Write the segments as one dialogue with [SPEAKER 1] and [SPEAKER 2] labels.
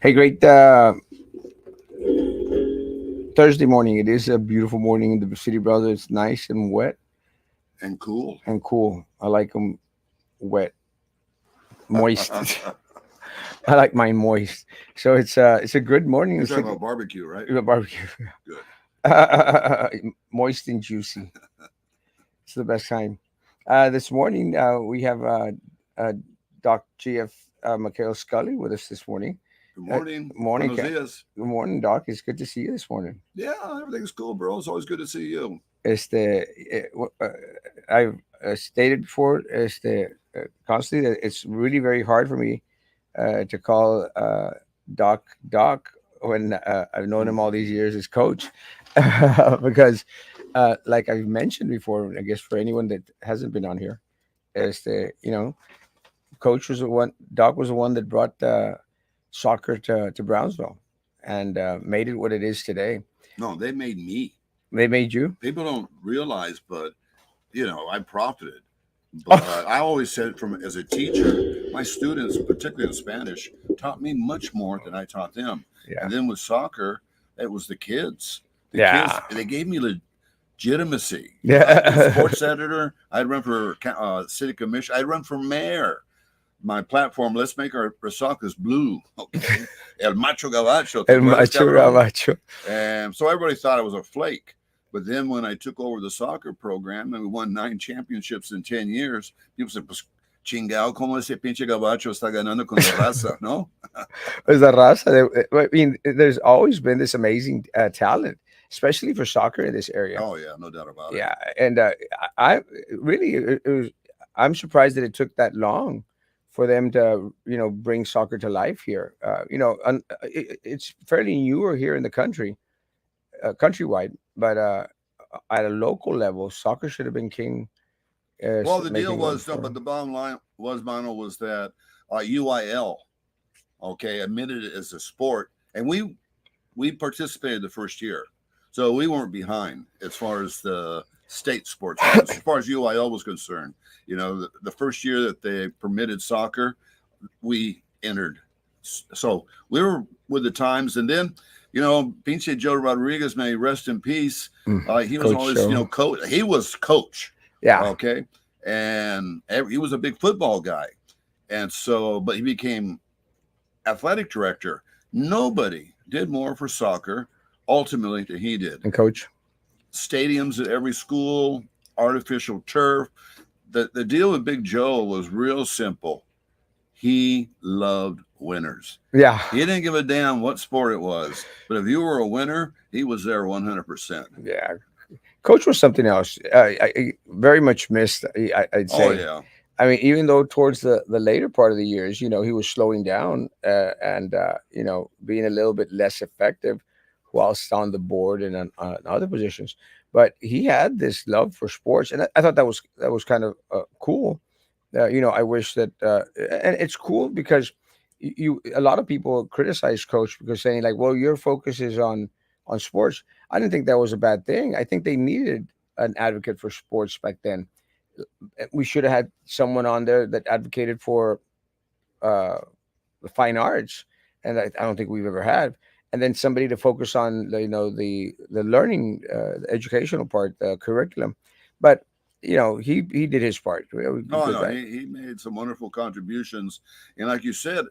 [SPEAKER 1] Hey, great Thursday morning. It is a beautiful morning in the city, brother. It's nice and wet
[SPEAKER 2] And cool.
[SPEAKER 1] and cool. I like them wet, moist. I like mine moist. So it's a good morning.
[SPEAKER 2] You're
[SPEAKER 1] It's
[SPEAKER 2] talking
[SPEAKER 1] a,
[SPEAKER 2] about barbecue, right?
[SPEAKER 1] a barbecue,
[SPEAKER 2] Good.
[SPEAKER 1] moist and juicy. It's the best kind. This morning we have uh, Doc GF Mikhail Scully with us this morning.
[SPEAKER 2] Good
[SPEAKER 1] Uh,
[SPEAKER 2] morning.
[SPEAKER 1] morning,
[SPEAKER 2] Buenos dias.
[SPEAKER 1] good morning, Doc. It's good to see you this morning.
[SPEAKER 2] Yeah, everything's cool, bro. It's always good to see you.
[SPEAKER 1] I've stated before, constantly that it's really very hard for me to call Doc when I've known him all these years as Coach, because like I've mentioned before, I guess for anyone that hasn't been on here, Coach was the one, Doc was the one that brought soccer to Brownsville and made it what it is today.
[SPEAKER 2] No, they made me.
[SPEAKER 1] They made you.
[SPEAKER 2] People don't realize, but I profited. But I always said, from as a teacher, my students, particularly in Spanish, taught me much more than I taught them.
[SPEAKER 1] Yeah.
[SPEAKER 2] And then with soccer, it was the kids. The kids,
[SPEAKER 1] Yeah.
[SPEAKER 2] they gave me legitimacy. I'd be
[SPEAKER 1] Yeah.
[SPEAKER 2] sports editor. I'd run for city commission. I'd run for mayor. My platform, let's make our soccer's blue. Okay. El macho gabacho. ¿Te
[SPEAKER 1] El
[SPEAKER 2] acuerdas,
[SPEAKER 1] macho
[SPEAKER 2] cabrón?
[SPEAKER 1] gabacho.
[SPEAKER 2] And so everybody thought I was a flake. But then when I took over the soccer program and we won 9 championships in 10 years, people said, pues, chingao, ¿cómo ese pinche gabacho está ganando con la raza? No?
[SPEAKER 1] There's a raza. I mean, there's always been this amazing talent, especially for soccer in this area.
[SPEAKER 2] Oh, yeah, no doubt about it.
[SPEAKER 1] Yeah, and I really, it was. I'm surprised that it took that long for them to, bring soccer to life here. It's fairly newer here in the country, countrywide, but at a local level, soccer should have been king.
[SPEAKER 2] Well, the deal
[SPEAKER 1] Making one
[SPEAKER 2] was, no,
[SPEAKER 1] for.
[SPEAKER 2] but the bottom line was, Mano, was that UIL, okay, admitted it as a sport. And we participated the first year. So we weren't behind as far as the state sports, as far as UIL was concerned. The first year that they permitted soccer, we entered. So we were with the times. And then, Pinche Joe Rodriguez, may he rest in peace. He was
[SPEAKER 1] Coach
[SPEAKER 2] always,
[SPEAKER 1] Show.
[SPEAKER 2] coach. He was coach.
[SPEAKER 1] Yeah.
[SPEAKER 2] Okay. And he was a big football guy. And so, but he became athletic director. Nobody did more for soccer ultimately than he did.
[SPEAKER 1] And coach.
[SPEAKER 2] Stadiums at every school, artificial turf. The deal with Big Joe was real simple. He loved winners.
[SPEAKER 1] Yeah.
[SPEAKER 2] He didn't give a damn what sport it was, but if you were a winner, he was there 100%.
[SPEAKER 1] Yeah. Coach was something else. I very much missed. I'd
[SPEAKER 2] Oh,
[SPEAKER 1] say.
[SPEAKER 2] yeah.
[SPEAKER 1] I mean, even though towards the later part of the years, he was slowing down and being a little bit less effective whilst on the board and on other positions. But he had this love for sports, and I thought that was kind of cool. I wish that, and it's cool because a lot of people criticize coach because saying like, well, your focus is on sports. I didn't think that was a bad thing. I think they needed an advocate for sports back then. We should have had someone on there that advocated for uh, the fine arts, and I don't think we've ever had. And then somebody to focus on the learning, the educational part, the curriculum. But he did his part. We
[SPEAKER 2] Oh,
[SPEAKER 1] did
[SPEAKER 2] no,
[SPEAKER 1] that.
[SPEAKER 2] he made some wonderful contributions. And like you said,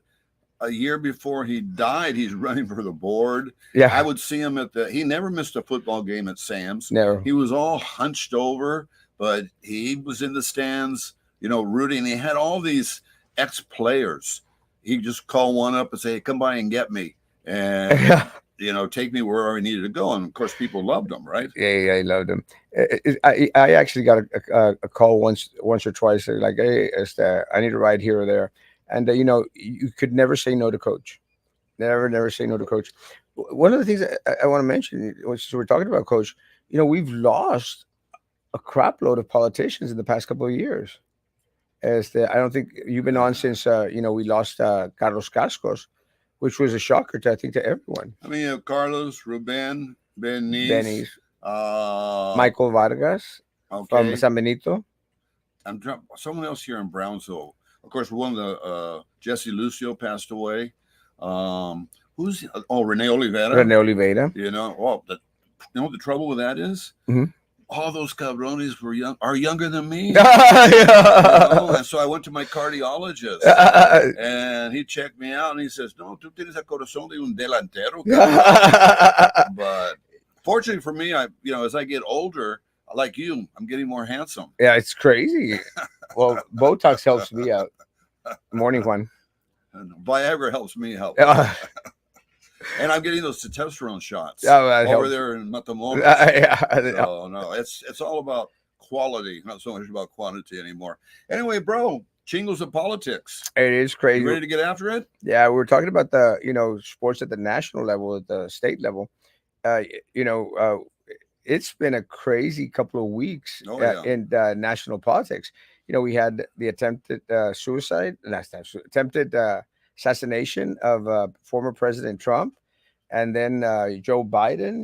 [SPEAKER 2] a year before he died, he's running for the board. I
[SPEAKER 1] Yeah,
[SPEAKER 2] would see him he never missed a football game at Sam's.
[SPEAKER 1] never.
[SPEAKER 2] He was all hunched over, but he was in the stands, rooting. He had all these ex players. He'd just call one up and say, hey, come by and get me. And,
[SPEAKER 1] Yeah,
[SPEAKER 2] take me wherever I needed to go. And of course, people loved him, right?
[SPEAKER 1] yeah, I loved him. I actually got a call once or twice. They're like, hey, I need a ride here or there, and you could never say no to coach. Never say no to coach. One of the things I want to mention, which we're talking about coach, we've lost a crap load of politicians in the past couple of years. I don't think you've been on
[SPEAKER 2] Yeah.
[SPEAKER 1] since we lost Carlos Cascos, which was a shocker to I think to everyone.
[SPEAKER 2] I mean, you have Carlos, Ruben, Bernice,
[SPEAKER 1] Benny's
[SPEAKER 2] uh,
[SPEAKER 1] Michael Vargas from
[SPEAKER 2] okay.
[SPEAKER 1] San Benito.
[SPEAKER 2] Someone else here in Brownsville. Of course, one of the Jesse Lucio passed away. Um, who's Rene Oliveira?
[SPEAKER 1] Rene Oliveira.
[SPEAKER 2] Well, you know what the trouble with that is?
[SPEAKER 1] Mhm.
[SPEAKER 2] All those cabrones are younger than me.
[SPEAKER 1] Yeah.
[SPEAKER 2] And so I went to my cardiologist, and he checked me out, and he says, "No, tú tienes el corazón de un delantero, cabrón." But fortunately for me, as I get older, like you, I'm getting more handsome.
[SPEAKER 1] Yeah, it's crazy. Well, Botox helps me out. Morning one.
[SPEAKER 2] And Viagra helps me help.
[SPEAKER 1] Yeah,
[SPEAKER 2] And I'm getting those testosterone shots
[SPEAKER 1] that
[SPEAKER 2] over
[SPEAKER 1] helps.
[SPEAKER 2] there in Matamoros.
[SPEAKER 1] Yeah,
[SPEAKER 2] So no, it's all about quality, not so much about quantity anymore. Anyway, bro, chingos of politics.
[SPEAKER 1] it is
[SPEAKER 2] You
[SPEAKER 1] crazy.
[SPEAKER 2] ready to get after it?
[SPEAKER 1] Yeah, we were talking about the sports at the national level, at the state level. Uh, you know, it's been a crazy couple of weeks
[SPEAKER 2] Oh yeah.
[SPEAKER 1] in national politics. We had the attempted suicide, not attempted assassination of former President Trump, and then Joe Biden.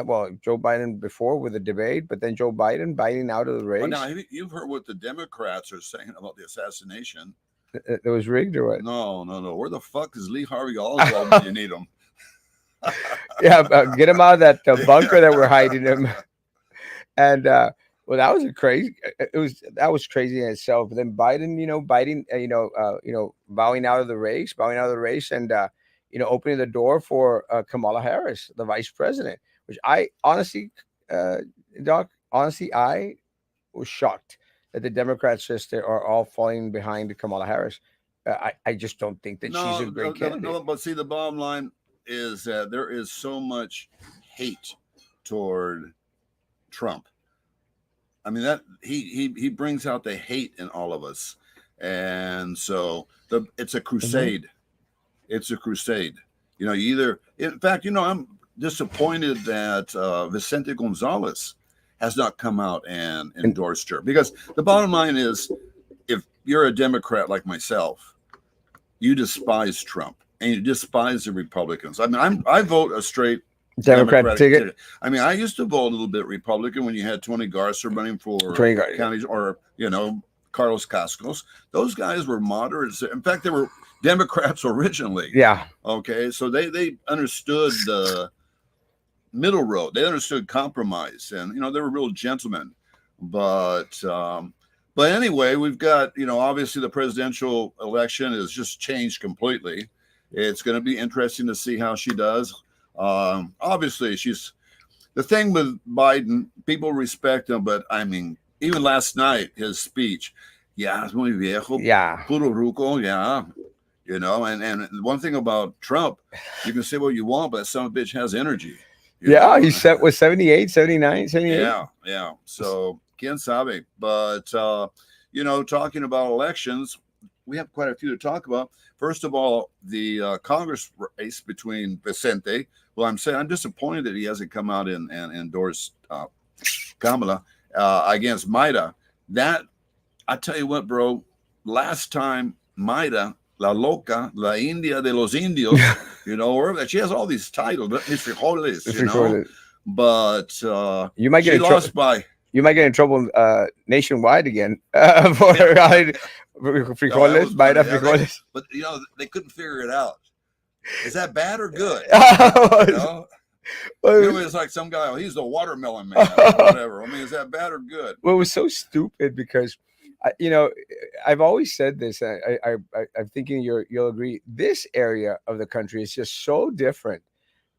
[SPEAKER 1] Well, Joe Biden before with the debate, but then Joe Biden biting out of the
[SPEAKER 2] Oh, now
[SPEAKER 1] race.
[SPEAKER 2] you've heard what the Democrats are saying about the assassination.
[SPEAKER 1] It was rigged or what?
[SPEAKER 2] No, no, no. Where the fuck is Lee Harvey Oswald when you need him?
[SPEAKER 1] Yeah, get him out of that bunker that we're hiding him. And well, that was a crazy. That was crazy in itself. But then Biden, bowing out of the race, and opening the door for Kamala Harris, the vice president. Which I honestly, uh, Doc, honestly, I was shocked that the Democrats just are all falling behind Kamala Harris. I just don't think that she's a
[SPEAKER 2] No,
[SPEAKER 1] great candidate.
[SPEAKER 2] no. But see, the bottom line is that there is so much hate toward Trump. I mean that he brings out the hate in all of us, and so it's a
[SPEAKER 1] Mhm.
[SPEAKER 2] crusade. It's a crusade. You either, in fact, I'm disappointed that Vicente Gonzalez has not come out and
[SPEAKER 1] And
[SPEAKER 2] endorsed her, because the bottom line is, if you're a Democrat like myself, you despise Trump and you despise the Republicans. I mean, I vote a straight
[SPEAKER 1] Democrat
[SPEAKER 2] Democratic
[SPEAKER 1] ticket,
[SPEAKER 2] ticket. I mean, I used to vote a little bit Republican when you had Tony Garza running for
[SPEAKER 1] 20 guys.
[SPEAKER 2] counties, or Carlos Cascos. Those guys were moderates. In fact, they were Democrats originally.
[SPEAKER 1] Yeah,
[SPEAKER 2] Okay, so they understood the middle road. They understood compromise, and they were real gentlemen. But anyway, we've got obviously the presidential election has just changed completely. It's going to be interesting to see how she does. Obviously, she's the thing with Biden. People respect him, but I mean, even last night his speech, yeah, es muy viejo,
[SPEAKER 1] yeah.
[SPEAKER 2] puro ruco, yeah. And one thing about Trump, you can say what you want, but that son of a bitch has energy.
[SPEAKER 1] Yeah, he set was 78, 79, 78.
[SPEAKER 2] Yeah, yeah. So quien sabe? But talking about elections, we have quite a few to talk about. First of all, the Congress race between Vicente. Well, I'm disappointed that he hasn't come out and endorsed Kamala against Maida. That, I tell you what, bro. Last time Maida, La Loca, La India de los Indios, wherever she has all these titles, Miss Frijoles, but
[SPEAKER 1] You might get
[SPEAKER 2] she
[SPEAKER 1] in trouble.
[SPEAKER 2] lost by.
[SPEAKER 1] You might get in trouble nationwide again for
[SPEAKER 2] Yeah. No, that was
[SPEAKER 1] frijoles,
[SPEAKER 2] funny.
[SPEAKER 1] Mayra
[SPEAKER 2] Yeah,
[SPEAKER 1] frijoles.
[SPEAKER 2] but they couldn't figure it out. Is that bad or good? It's like some guy. Oh, he's the watermelon man, or whatever. I mean, is that bad or good?
[SPEAKER 1] Well, it was so stupid because, I've always said this. I'm thinking you'll agree. This area of the country is just so different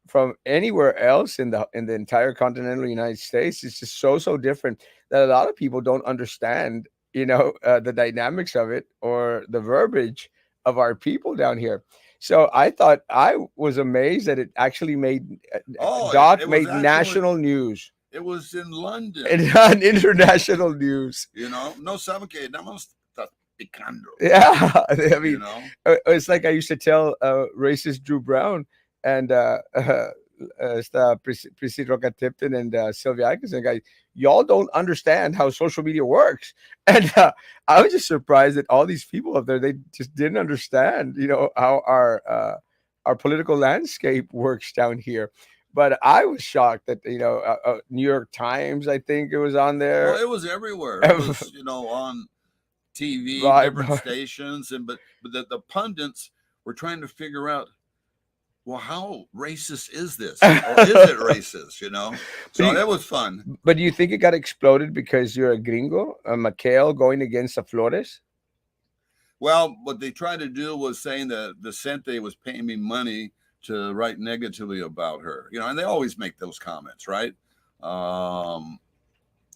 [SPEAKER 1] from anywhere else in the entire continental United States. It's just so different that a lot of people don't understand, the dynamics of it or the verbiage of our people down here. So I thought I was amazed that it actually made
[SPEAKER 2] Oh,
[SPEAKER 1] Doc
[SPEAKER 2] it was
[SPEAKER 1] made
[SPEAKER 2] actually.
[SPEAKER 1] national news
[SPEAKER 2] It was in London.
[SPEAKER 1] and on international news.
[SPEAKER 2] No sabe que nada más está picando.
[SPEAKER 1] Yeah, I mean,
[SPEAKER 2] You know.
[SPEAKER 1] it's like I used to tell racist Drew Brown and Prissy Roca Tipton and Sylvia Atkinson, guys, y'all don't understand how social media works. And I was just surprised that all these people up there, they just didn't understand, how our political landscape works down here. But I was shocked that New York Times, I think it was on
[SPEAKER 2] Well,
[SPEAKER 1] there.
[SPEAKER 2] it was everywhere. It was on TV,
[SPEAKER 1] Right,
[SPEAKER 2] different stations, but the pundits were trying to figure out well, how racist is this? Or is it racist?
[SPEAKER 1] But
[SPEAKER 2] So that was fun.
[SPEAKER 1] do you think it got exploded because you're a gringo, a McHale going against a Flores?
[SPEAKER 2] Well, what they tried to do was saying that Vicente was paying me money to write negatively about her, and they always make those comments, right? Um,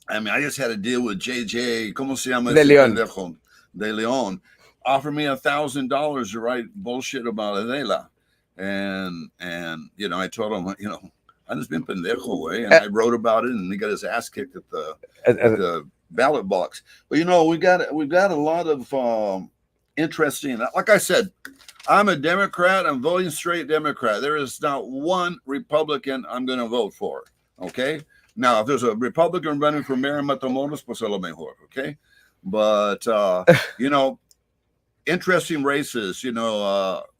[SPEAKER 2] I mean, I just had to deal with JJ, ¿cómo se llama
[SPEAKER 1] De
[SPEAKER 2] ese
[SPEAKER 1] Leon.
[SPEAKER 2] pendejo? De Leon. Offer me $1,000 to write bullshit about Adela. And I told him, I just been pendejo way, and
[SPEAKER 1] Uh,
[SPEAKER 2] I wrote about it, and he got his ass kicked at the
[SPEAKER 1] uh,
[SPEAKER 2] at
[SPEAKER 1] uh,
[SPEAKER 2] the ballot box. But we got a lot of interesting. Like I said, I'm a Democrat. I'm voting straight Democrat. There is not one Republican I'm going to vote for. Okay. Now, if there's a Republican running for mayor in Matamoros, pues a lo mejor. Okay. But you know, interesting races.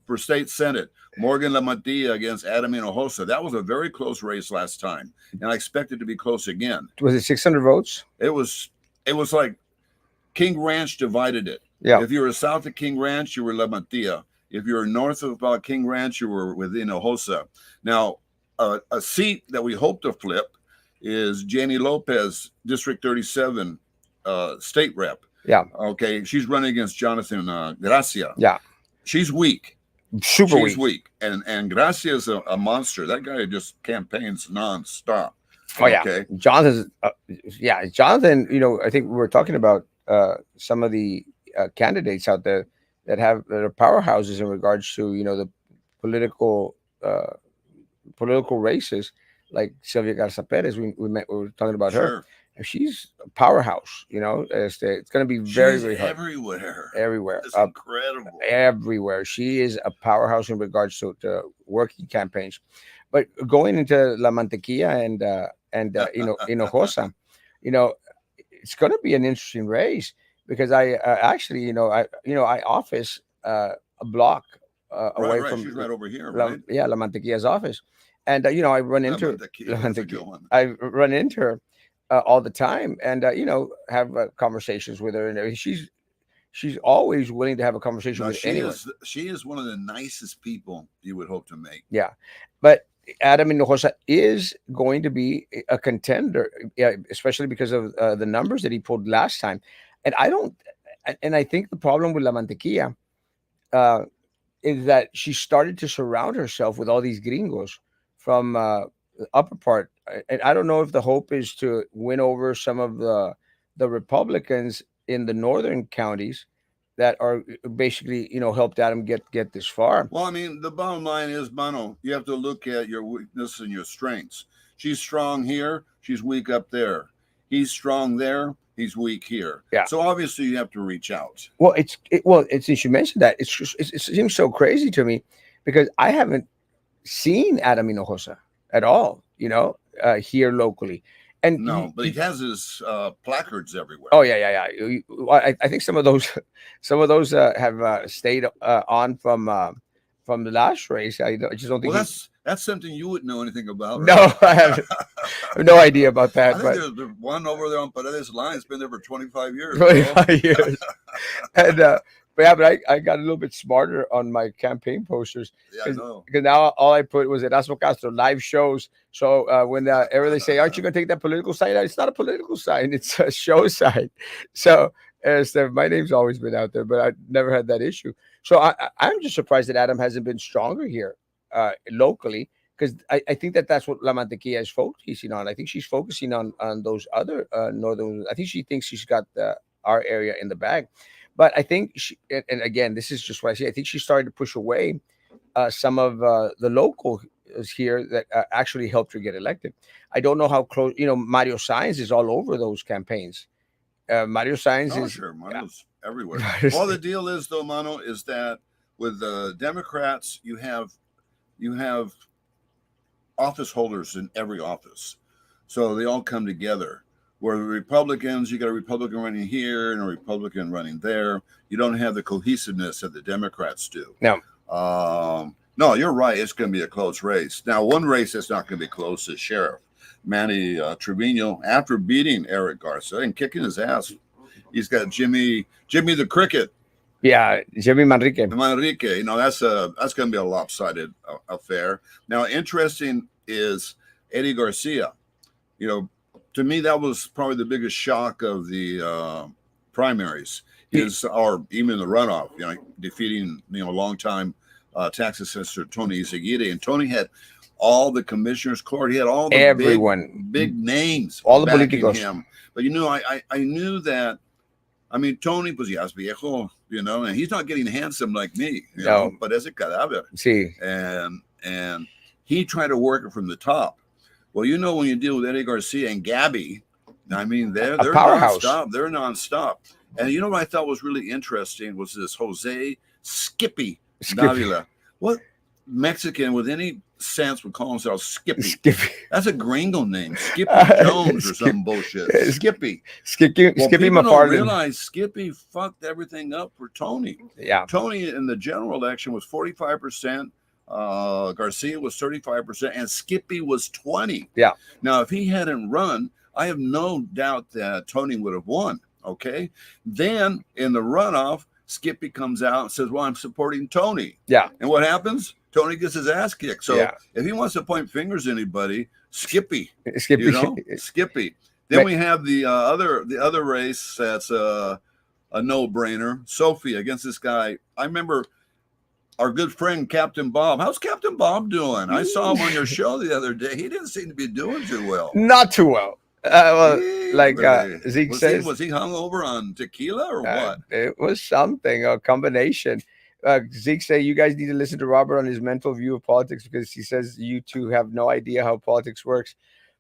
[SPEAKER 2] For state senate, Morgan Lamantia against Adam Hinojosa. That was a very close race last time, and I expect it to be close again.
[SPEAKER 1] was it 600 votes?
[SPEAKER 2] It was like King Ranch divided it.
[SPEAKER 1] Yeah.
[SPEAKER 2] If you were south of King Ranch, you were Lamantia. If you were north of King Ranch, you were with Hinojosa. Now, a seat that we hope to flip is Jenny Lopez, District 37 state rep.
[SPEAKER 1] Yeah.
[SPEAKER 2] Okay, she's running against Jonathan Gracia.
[SPEAKER 1] Yeah.
[SPEAKER 2] She's weak.
[SPEAKER 1] Super
[SPEAKER 2] She's
[SPEAKER 1] weak.
[SPEAKER 2] And Gracia is a monster. That guy just campaigns nonstop.
[SPEAKER 1] Oh yeah.
[SPEAKER 2] Okay.
[SPEAKER 1] Jonathan's Jonathan, I think we were talking about some of the candidates out there that are powerhouses in regards to the political uh, political races, like Sylvia Garza Perez. We were talking about her.
[SPEAKER 2] Sure.
[SPEAKER 1] And she's a powerhouse. It's going to be very,
[SPEAKER 2] She's
[SPEAKER 1] very hard
[SPEAKER 2] everywhere.
[SPEAKER 1] everywhere.
[SPEAKER 2] It's incredible.
[SPEAKER 1] Everywhere. She is a powerhouse in regards to working campaigns. But going into La Mantequilla and Hinojosa, it's going to be an interesting race because I actually I office a block away
[SPEAKER 2] Right.
[SPEAKER 1] from
[SPEAKER 2] She's right over here, right?
[SPEAKER 1] La Mantequilla's office, and I run into
[SPEAKER 2] Mantequilla, that's a good one.
[SPEAKER 1] I run into her all the time, and have conversations with her, and she's always willing to have a conversation
[SPEAKER 2] No,
[SPEAKER 1] with anyone.
[SPEAKER 2] she is one of the nicest people you would hope to make.
[SPEAKER 1] Yeah, but Adam Hinojosa is going to be a contender, yeah, especially because of the numbers that he pulled last time. And I don't, and I think the problem with La Mantequilla uh, is that she started to surround herself with all these gringos from the upper part. And I don't know if the hope is to win over some of the Republicans in the northern counties that are basically helped Adam get this far.
[SPEAKER 2] Well, I mean, the bottom line is, Mano, you have to look at your weakness and your strengths. She's strong here, she's weak up there. He's strong there, he's weak here.
[SPEAKER 1] Yeah.
[SPEAKER 2] So obviously you have to reach out.
[SPEAKER 1] Well, since you mentioned that, it seems so crazy to me because I haven't seen Adam Hinojosa at all, here locally. And
[SPEAKER 2] no, but he has his placards everywhere.
[SPEAKER 1] Oh yeah. I think some of those have stayed on from the last race. I just don't think.
[SPEAKER 2] Well, that's something you wouldn't know anything about.
[SPEAKER 1] No,
[SPEAKER 2] right?
[SPEAKER 1] I have no idea about that.
[SPEAKER 2] I think there's one over there on Paredes line. It's been there for 25 years.
[SPEAKER 1] 25 years. And but I got a little bit smarter on my campaign posters.
[SPEAKER 2] Yeah, I know.
[SPEAKER 1] Because now all I put was Erasmo Castro live shows. So whenever they say, "Aren't you going to take that political sign out?" It's not a political sign; it's a show sign. So my name's always been out there, but I never had that issue. So I'm just surprised that Adam hasn't been stronger here locally, because I think that's what La Mantequilla is focusing on. I think she's focusing on those other northern. I think she thinks she's got our area in the bag. But I think and again, this is just what I see. I think she started to push away some of the locals here that actually helped her get elected. I don't know how close. Mario Sainz is all over those campaigns. Mario Sainz is
[SPEAKER 2] sure. Mario's everywhere. Well, the deal is, though, Mano, is that with the Democrats, you have office holders in every office, so they all come together. Where the Republicans, you got a Republican running here and a Republican running there. You don't have the cohesiveness that the Democrats do.
[SPEAKER 1] No.
[SPEAKER 2] No, you're right. It's going to be a close race. Now, one race that's not going to be close is Sheriff Manny Trevino. After beating Eric Garza and kicking his ass, he's got Jimmy the Cricket
[SPEAKER 1] Yeah, Jimmy Manrique.
[SPEAKER 2] Manrique, that's going to be a lopsided affair. Now, interesting is Eddie Garcia. You know, to me, that was probably the biggest shock of the primaries,
[SPEAKER 1] He,
[SPEAKER 2] is or even the runoff. Defeating longtime tax assessor Tony Izaguirre, and Tony had all the commissioners court. He had all the
[SPEAKER 1] everyone,
[SPEAKER 2] big names
[SPEAKER 1] all the
[SPEAKER 2] backing
[SPEAKER 1] politicos.
[SPEAKER 2] him. But I knew that. I mean, Tony, pues ya es viejo, and he's not getting handsome like me,
[SPEAKER 1] No,
[SPEAKER 2] but as a cadáver.
[SPEAKER 1] see,
[SPEAKER 2] And he tried to work it from the top. Well, when you deal with Eddie Garcia and Gabby, I mean,
[SPEAKER 1] a
[SPEAKER 2] they're
[SPEAKER 1] powerhouse.
[SPEAKER 2] nonstop. They're nonstop. And what I thought was really interesting was this Jose Skippy
[SPEAKER 1] Skippy.
[SPEAKER 2] Davila. What Mexican with any sense would call himself Skippy?
[SPEAKER 1] Skippy.
[SPEAKER 2] That's a gringo name, Skippy Jones or some bullshit. Skippy.
[SPEAKER 1] Skippy
[SPEAKER 2] People
[SPEAKER 1] McFarland.
[SPEAKER 2] don't realize Skippy fucked everything up for Tony.
[SPEAKER 1] Yeah.
[SPEAKER 2] Tony in the general election was 45%. Garcia was 35%, and Skippy was 20.
[SPEAKER 1] Yeah.
[SPEAKER 2] Now, if he hadn't run, I have no doubt that Tony would have won. Okay. Then in the runoff, Skippy comes out and says, "Well, I'm supporting Tony."
[SPEAKER 1] Yeah.
[SPEAKER 2] And what happens? Tony gets his ass kicked. So
[SPEAKER 1] Yeah.
[SPEAKER 2] if he wants to point fingers at anybody, Skippy.
[SPEAKER 1] Skippy.
[SPEAKER 2] Skippy. Then we have the other race that's a no-brainer. Sophie against this guy. I remember our good friend Captain Bob. How's Captain Bob doing? I saw him on your show the other day. He didn't seem to be doing too well.
[SPEAKER 1] Not too well. Zeke says,
[SPEAKER 2] was he hung over on tequila or what?
[SPEAKER 1] It was something, a combination. Zeke say you guys need to listen to Robert on his mental view of politics because he says you two have no idea how politics works.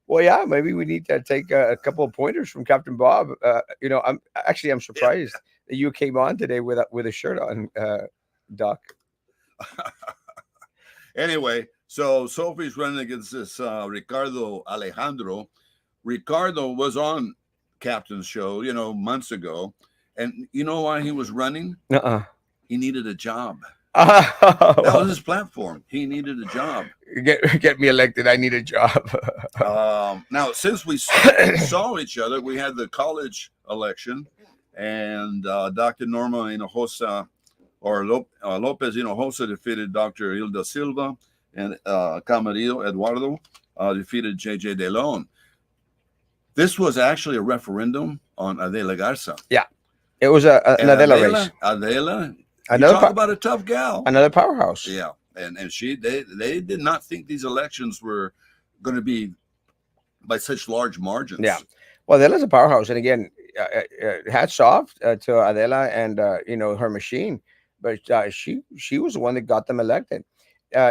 [SPEAKER 1] Well, yeah, maybe we need to take a couple of pointers from Captain Bob. I'm surprised that you came on today with a shirt on, Doc.
[SPEAKER 2] Anyway, so Sophie's running against this Ricardo Alejandro. Ricardo was on Captain's show, months ago. And you know why he was running? He needed a job. That was his platform. He needed a job.
[SPEAKER 1] Get me elected. I need a job.
[SPEAKER 2] Now, since we saw each other, we had the college election, and Dr. Norma Hinojosa or Lopez Hinojosa defeated Dr. Hilda Silva, and Camarillo Eduardo defeated J.J. De Leon. This was actually a referendum on Adela Garza.
[SPEAKER 1] Yeah, it was an Adela race.
[SPEAKER 2] Adela,
[SPEAKER 1] talk
[SPEAKER 2] about a tough gal.
[SPEAKER 1] Another powerhouse.
[SPEAKER 2] Yeah, and they did not think these elections were going to be by such large margins.
[SPEAKER 1] Yeah, well, Adela's a powerhouse, and again, hats off to Adela and her machine. But she was the one that got them elected.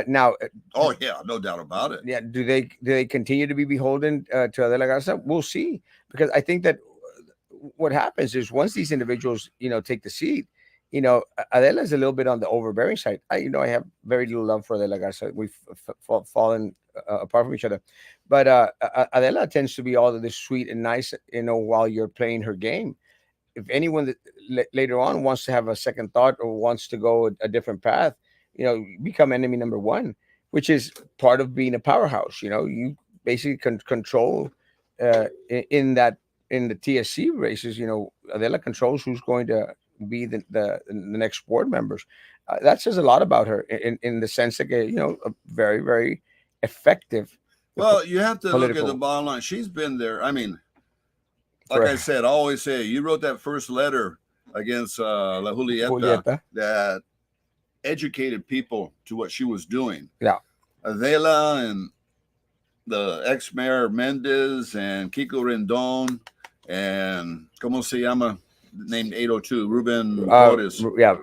[SPEAKER 1] Now,
[SPEAKER 2] oh yeah, no doubt about it.
[SPEAKER 1] Yeah, do they continue to be beholden to Adela Garza? We'll see, because I think that what happens is once these individuals take the seat, Adela is a little bit on the overbearing side. I have very little love for Adela Garza. We've fallen apart from each other, but Adela tends to be all of this sweet and nice, while you're playing her game. If anyone that later on wants to have a second thought or wants to go a different path, become enemy number one, which is part of being a powerhouse. You basically can control in the TSC races. Adela controls who's going to be the next board members. That says a lot about her in the sense that a very, very effective.
[SPEAKER 2] Well, you have to look at the bottom line. She's been there. I mean, like I said, I always say, you wrote that first letter against La Julieta that educated people to what she was doing.
[SPEAKER 1] Yeah.
[SPEAKER 2] Adela and the ex-mayor Mendez and Kiko Rendon and ¿cómo se llama? Named 802, Ruben Flores.
[SPEAKER 1] Yeah.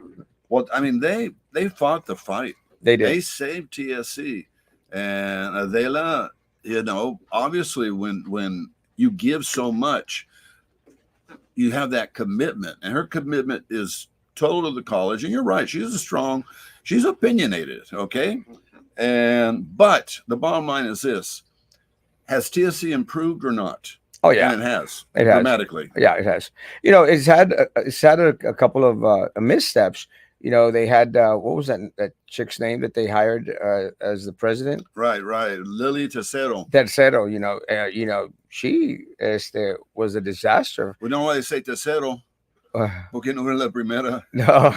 [SPEAKER 2] Well, I mean, they fought the fight.
[SPEAKER 1] They did.
[SPEAKER 2] They saved TSC. And Adela, obviously when you give so much, you have that commitment, and her commitment is total to the college. And you're right, she's opinionated, okay? But the bottom line is this: has TSC improved or not?
[SPEAKER 1] Oh yeah,
[SPEAKER 2] and it has
[SPEAKER 1] dramatically. Yeah, it has. It's had a couple of missteps. They had what was that chick's name that they hired as the president?
[SPEAKER 2] Right, Lily Tercero.
[SPEAKER 1] She was a disaster.
[SPEAKER 2] We know why they say Tercero. ¿Por qué no era la primera?
[SPEAKER 1] No,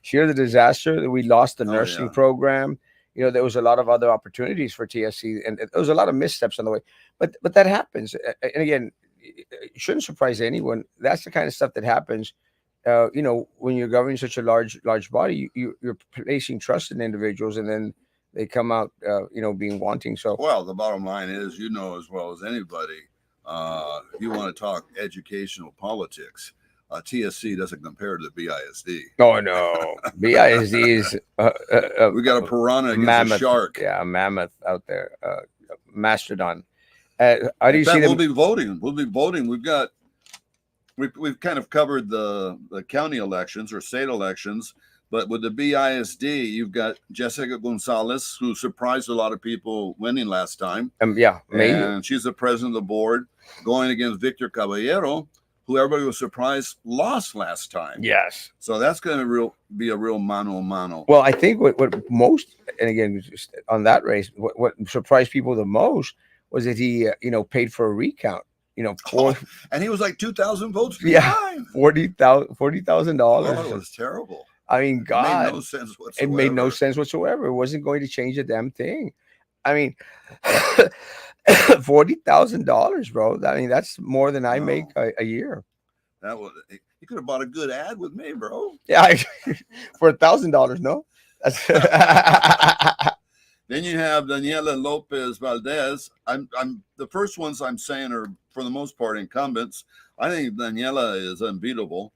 [SPEAKER 1] sheer the disaster. We lost the
[SPEAKER 2] Oh
[SPEAKER 1] nursing
[SPEAKER 2] yeah.
[SPEAKER 1] program. There was a lot of other opportunities for TSC, and there was a lot of missteps on the way. But that happens. And again, it shouldn't surprise anyone. That's the kind of stuff that happens. When you're governing such a large body, you're placing trust in individuals, and then they come out, being wanting. So,
[SPEAKER 2] Well, the bottom line is, you know as well as anybody, if you want to talk educational politics, TSC doesn't compare to the BISD.
[SPEAKER 1] oh no, BISD is
[SPEAKER 2] We got a piranha
[SPEAKER 1] a
[SPEAKER 2] against a
[SPEAKER 1] mammoth,
[SPEAKER 2] shark.
[SPEAKER 1] yeah, a mammoth out there, mastodon. How do
[SPEAKER 2] In
[SPEAKER 1] you see
[SPEAKER 2] fact, we'll
[SPEAKER 1] them?
[SPEAKER 2] be voting. We'll be voting. We've kind of covered the county elections or state elections, but with the BISD, you've got Jessica Gonzalez, who surprised a lot of people winning last time,
[SPEAKER 1] Yeah, amazing.
[SPEAKER 2] and she's the president of the board, going against Victor Caballero, who everybody was surprised lost last time.
[SPEAKER 1] Yes.
[SPEAKER 2] So that's going to be a real mano a mano.
[SPEAKER 1] Well, I think what most, and again, just on that race, what surprised people the most was that he, paid for a recount.
[SPEAKER 2] Oh,
[SPEAKER 1] For
[SPEAKER 2] and he was like 2,000 votes
[SPEAKER 1] yeah,
[SPEAKER 2] behind.
[SPEAKER 1] $40,000.
[SPEAKER 2] Oh, it was terrible.
[SPEAKER 1] I mean,
[SPEAKER 2] It made
[SPEAKER 1] God,
[SPEAKER 2] no sense
[SPEAKER 1] it made no
[SPEAKER 2] whatsoever.
[SPEAKER 1] sense whatsoever. It wasn't going to change a damn thing. I mean, $40,000, bro. I mean, that's more than I make
[SPEAKER 2] No,
[SPEAKER 1] a year.
[SPEAKER 2] that was he could have bought a good ad with me, bro.
[SPEAKER 1] Yeah, for $1,000, no. That's
[SPEAKER 2] Then you have Daniela Lopez Valdez. I'm the first ones I'm saying are for the most part incumbents. I think Daniela is unbeatable.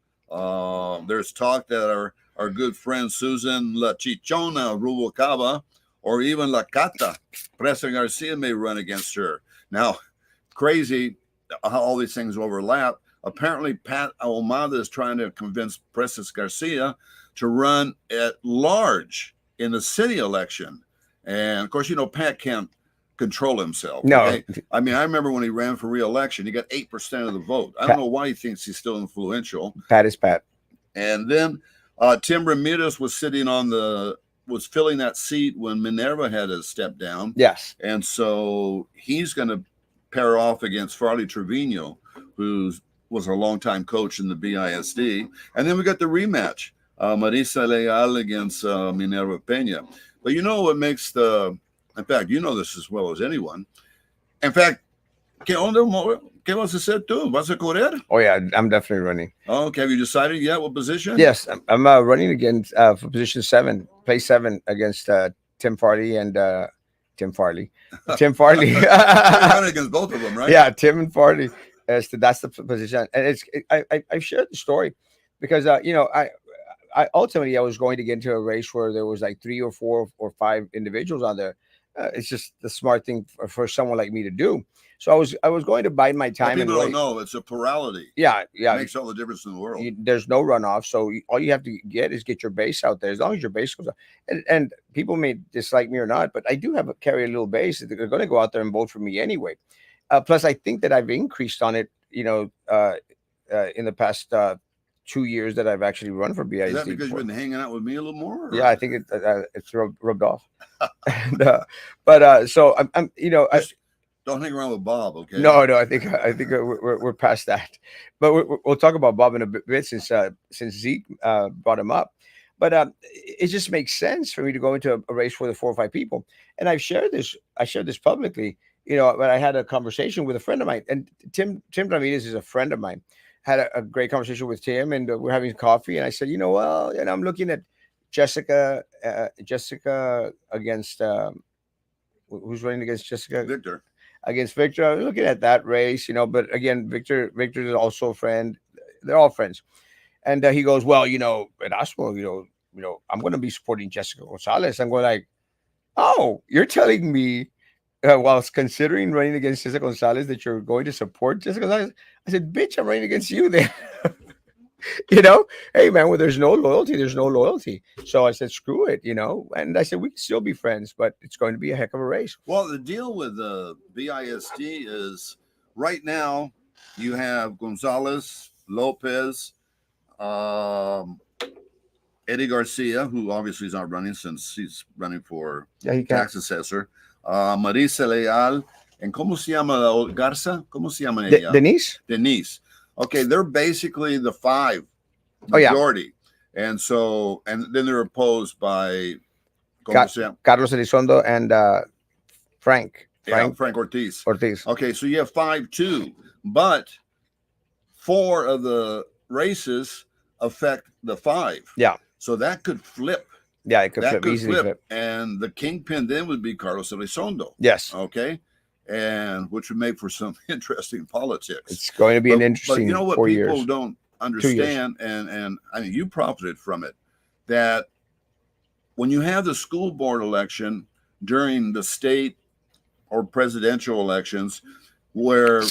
[SPEAKER 2] There's talk that our good friend Susan La Chichona Rubalcaba or even La Cata Presa Garcia may run against her. Now, crazy how all these things overlap. Apparently, Pat Ahumada is trying to convince Presas Garcia to run at large in the city election. And of course, Pat can't control himself.
[SPEAKER 1] no.
[SPEAKER 2] Okay. I mean, I remember when he ran for re-election, he got 8% of the vote. I don't
[SPEAKER 1] Pat,
[SPEAKER 2] know why he thinks he's still influential.
[SPEAKER 1] Pat is Pat.
[SPEAKER 2] And then Tim Ramirez was filling that seat when Minerva had to step down.
[SPEAKER 1] Yes.
[SPEAKER 2] And so he's going to pair off against Farley Trevino, who was a longtime coach in the BISD. And then we got the rematch, Marisa Leal against Minerva Pena. But you know what makes in fact, you know this as well as anyone. In fact, ¿qué vas a hacer tú? ¿Vas a correr?
[SPEAKER 1] Oh yeah, I'm definitely running.
[SPEAKER 2] Oh, okay. Have you decided yet what position?
[SPEAKER 1] Yes, I'm running against for position 7, place 7 against Tim Farley and Tim Farley. Tim Farley.
[SPEAKER 2] You're running against both of them, right?
[SPEAKER 1] Yeah, Tim and Farley. That's the position, and I've shared the story because I ultimately I was going to get into a race where there was like 3 or 4 or 5 individuals on there. It's just the smart thing for someone like me to do. So I was going to bide my
[SPEAKER 2] Well,
[SPEAKER 1] time and
[SPEAKER 2] people don't
[SPEAKER 1] wait.
[SPEAKER 2] know it's a plurality.
[SPEAKER 1] Yeah,
[SPEAKER 2] It
[SPEAKER 1] yeah.
[SPEAKER 2] makes all the difference in the world.
[SPEAKER 1] There's no runoff, so all you have to get is get your base out there. As long as your base goes out, and people may dislike me or not, but I do carry a little base. They're going to go out there and vote for me anyway. Plus, I think that I've increased on it. In the past 2 years that I've actually run for BISD.
[SPEAKER 2] Is that because you've been hanging out with me a little more? Or?
[SPEAKER 1] Yeah, I think it's rubbed off. So I'm
[SPEAKER 2] Just don't hang around with Bob, okay?
[SPEAKER 1] no, I think we're past that. But we'll talk about Bob in a bit since Zeke brought him up. But it just makes sense for me to go into a race for the 4 or 5 people. And I've shared this. I shared this publicly. When I had a conversation with a friend of mine, and Tim Ramirez is a friend of mine. Had a great conversation with Tim, and we're having coffee. And I said, well, I'm looking at Jessica against who's running against Jessica?
[SPEAKER 2] Victor.
[SPEAKER 1] Against Victor. I was looking at that race, but again, Victor is also a friend. They're all friends. And he goes, well, Erasmo, I'm going to be supporting Jessica Gonzalez. I'm going like, oh, you're telling me whilst considering running against Jessica Gonzalez that you're going to support Jessica Gonzalez? I said, bitch, I'm running against you then. Hey man, where there's no loyalty, there's no loyalty. So I said, screw it, and I said, we can still be friends, but it's going to be a heck of a race.
[SPEAKER 2] Well, the deal with the BISD is right now you have Gonzalez, Lopez, Eddie Garcia, who obviously is not running since he's running for tax assessor, Marisa Leal, and ¿cómo se llama Garza? ¿Cómo se llama ella?
[SPEAKER 1] Denise.
[SPEAKER 2] Denise. Okay, they're basically the five
[SPEAKER 1] Oh yeah,
[SPEAKER 2] majority, and so and then they're opposed by como
[SPEAKER 1] Ca-
[SPEAKER 2] se llama?
[SPEAKER 1] Carlos Elizondo and Frank
[SPEAKER 2] Yeah,
[SPEAKER 1] Frank
[SPEAKER 2] Frank Ortiz.
[SPEAKER 1] Ortiz.
[SPEAKER 2] Okay, so you have 5-2, but four of the races affect the five,
[SPEAKER 1] Yeah,
[SPEAKER 2] so that could flip.
[SPEAKER 1] yeah, it could
[SPEAKER 2] That
[SPEAKER 1] flip
[SPEAKER 2] could
[SPEAKER 1] easily.
[SPEAKER 2] flip,
[SPEAKER 1] Flip.
[SPEAKER 2] and the kingpin then would be Carlos Elizondo.
[SPEAKER 1] Yes,
[SPEAKER 2] Okay, and which would make for some interesting politics.
[SPEAKER 1] it's going to be an
[SPEAKER 2] But you know
[SPEAKER 1] interesting
[SPEAKER 2] what
[SPEAKER 1] four
[SPEAKER 2] people
[SPEAKER 1] years,
[SPEAKER 2] don't
[SPEAKER 1] 2 years.
[SPEAKER 2] understand, and I mean you profited from it, that when you have the school board election during the state or presidential elections, where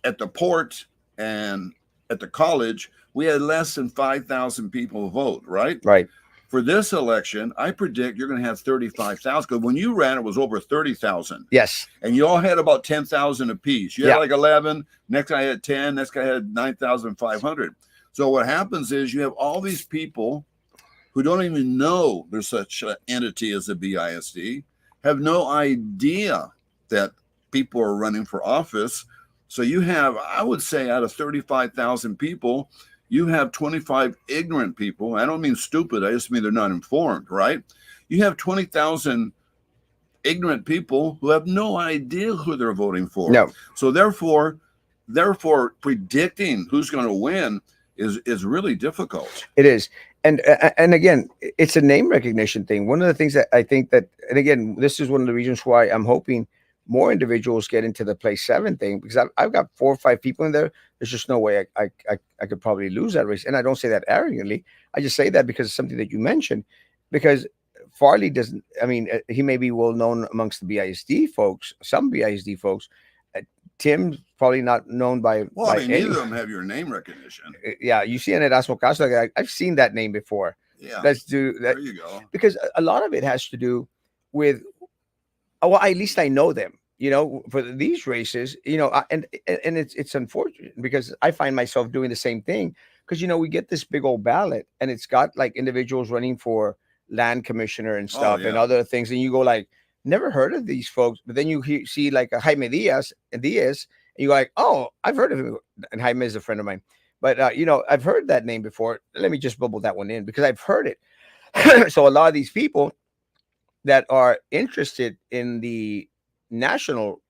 [SPEAKER 2] at the port and at the college we had less than 5,000 people vote, right?
[SPEAKER 1] Right.
[SPEAKER 2] For this election, I predict you're going to have 35,000, because when you ran, it was over 30,000.
[SPEAKER 1] Yes.
[SPEAKER 2] And you all had about 10,000 apiece. You had
[SPEAKER 1] Yeah.
[SPEAKER 2] like 11, next guy had 10, next guy had 9,500. So what happens is you have all these people who don't even know there's such an entity as a BISD, have no idea that people are running for office. So you have, I would say, out of 35,000 people, you have 25 ignorant people. I don't mean stupid, I just mean they're not informed, right? You have 20,000 ignorant people who have no idea who they're voting for.
[SPEAKER 1] No.
[SPEAKER 2] So therefore predicting who's going to win is really difficult.
[SPEAKER 1] It is. And again, it's a name recognition thing. One of the things that I think that, and again, this is one of the reasons why I'm hoping more individuals get into the play seven thing, because I've got 4 or 5 people in there. There's just no way I could probably lose that race. And I don't say that arrogantly. I just say that because it's something that you mentioned. Because Farley doesn't, I mean, he may be well known amongst the BISD folks, some BISD folks. Uh, Tim's probably not known by,
[SPEAKER 2] Well,
[SPEAKER 1] by
[SPEAKER 2] I mean,
[SPEAKER 1] any.
[SPEAKER 2] neither of them have your name recognition.
[SPEAKER 1] Yeah, you see an Erasmo Castro, like, I've seen that name before.
[SPEAKER 2] Yeah,
[SPEAKER 1] Let's do that,
[SPEAKER 2] there you go.
[SPEAKER 1] because a lot of it has to do with, well, at least I know them. For these races, and it's unfortunate because I find myself doing the same thing, because we get this big old ballot and it's got like individuals running for land commissioner and
[SPEAKER 2] Oh,
[SPEAKER 1] stuff and
[SPEAKER 2] yeah.
[SPEAKER 1] other things, and you go like, never heard of these folks, but then you see like a Jaime Diaz, and you go like, oh, I've heard of him, and Jaime is a friend of mine, but I've heard that name before. Let me just bubble that one in because I've heard it. So a lot of these people that are interested in the national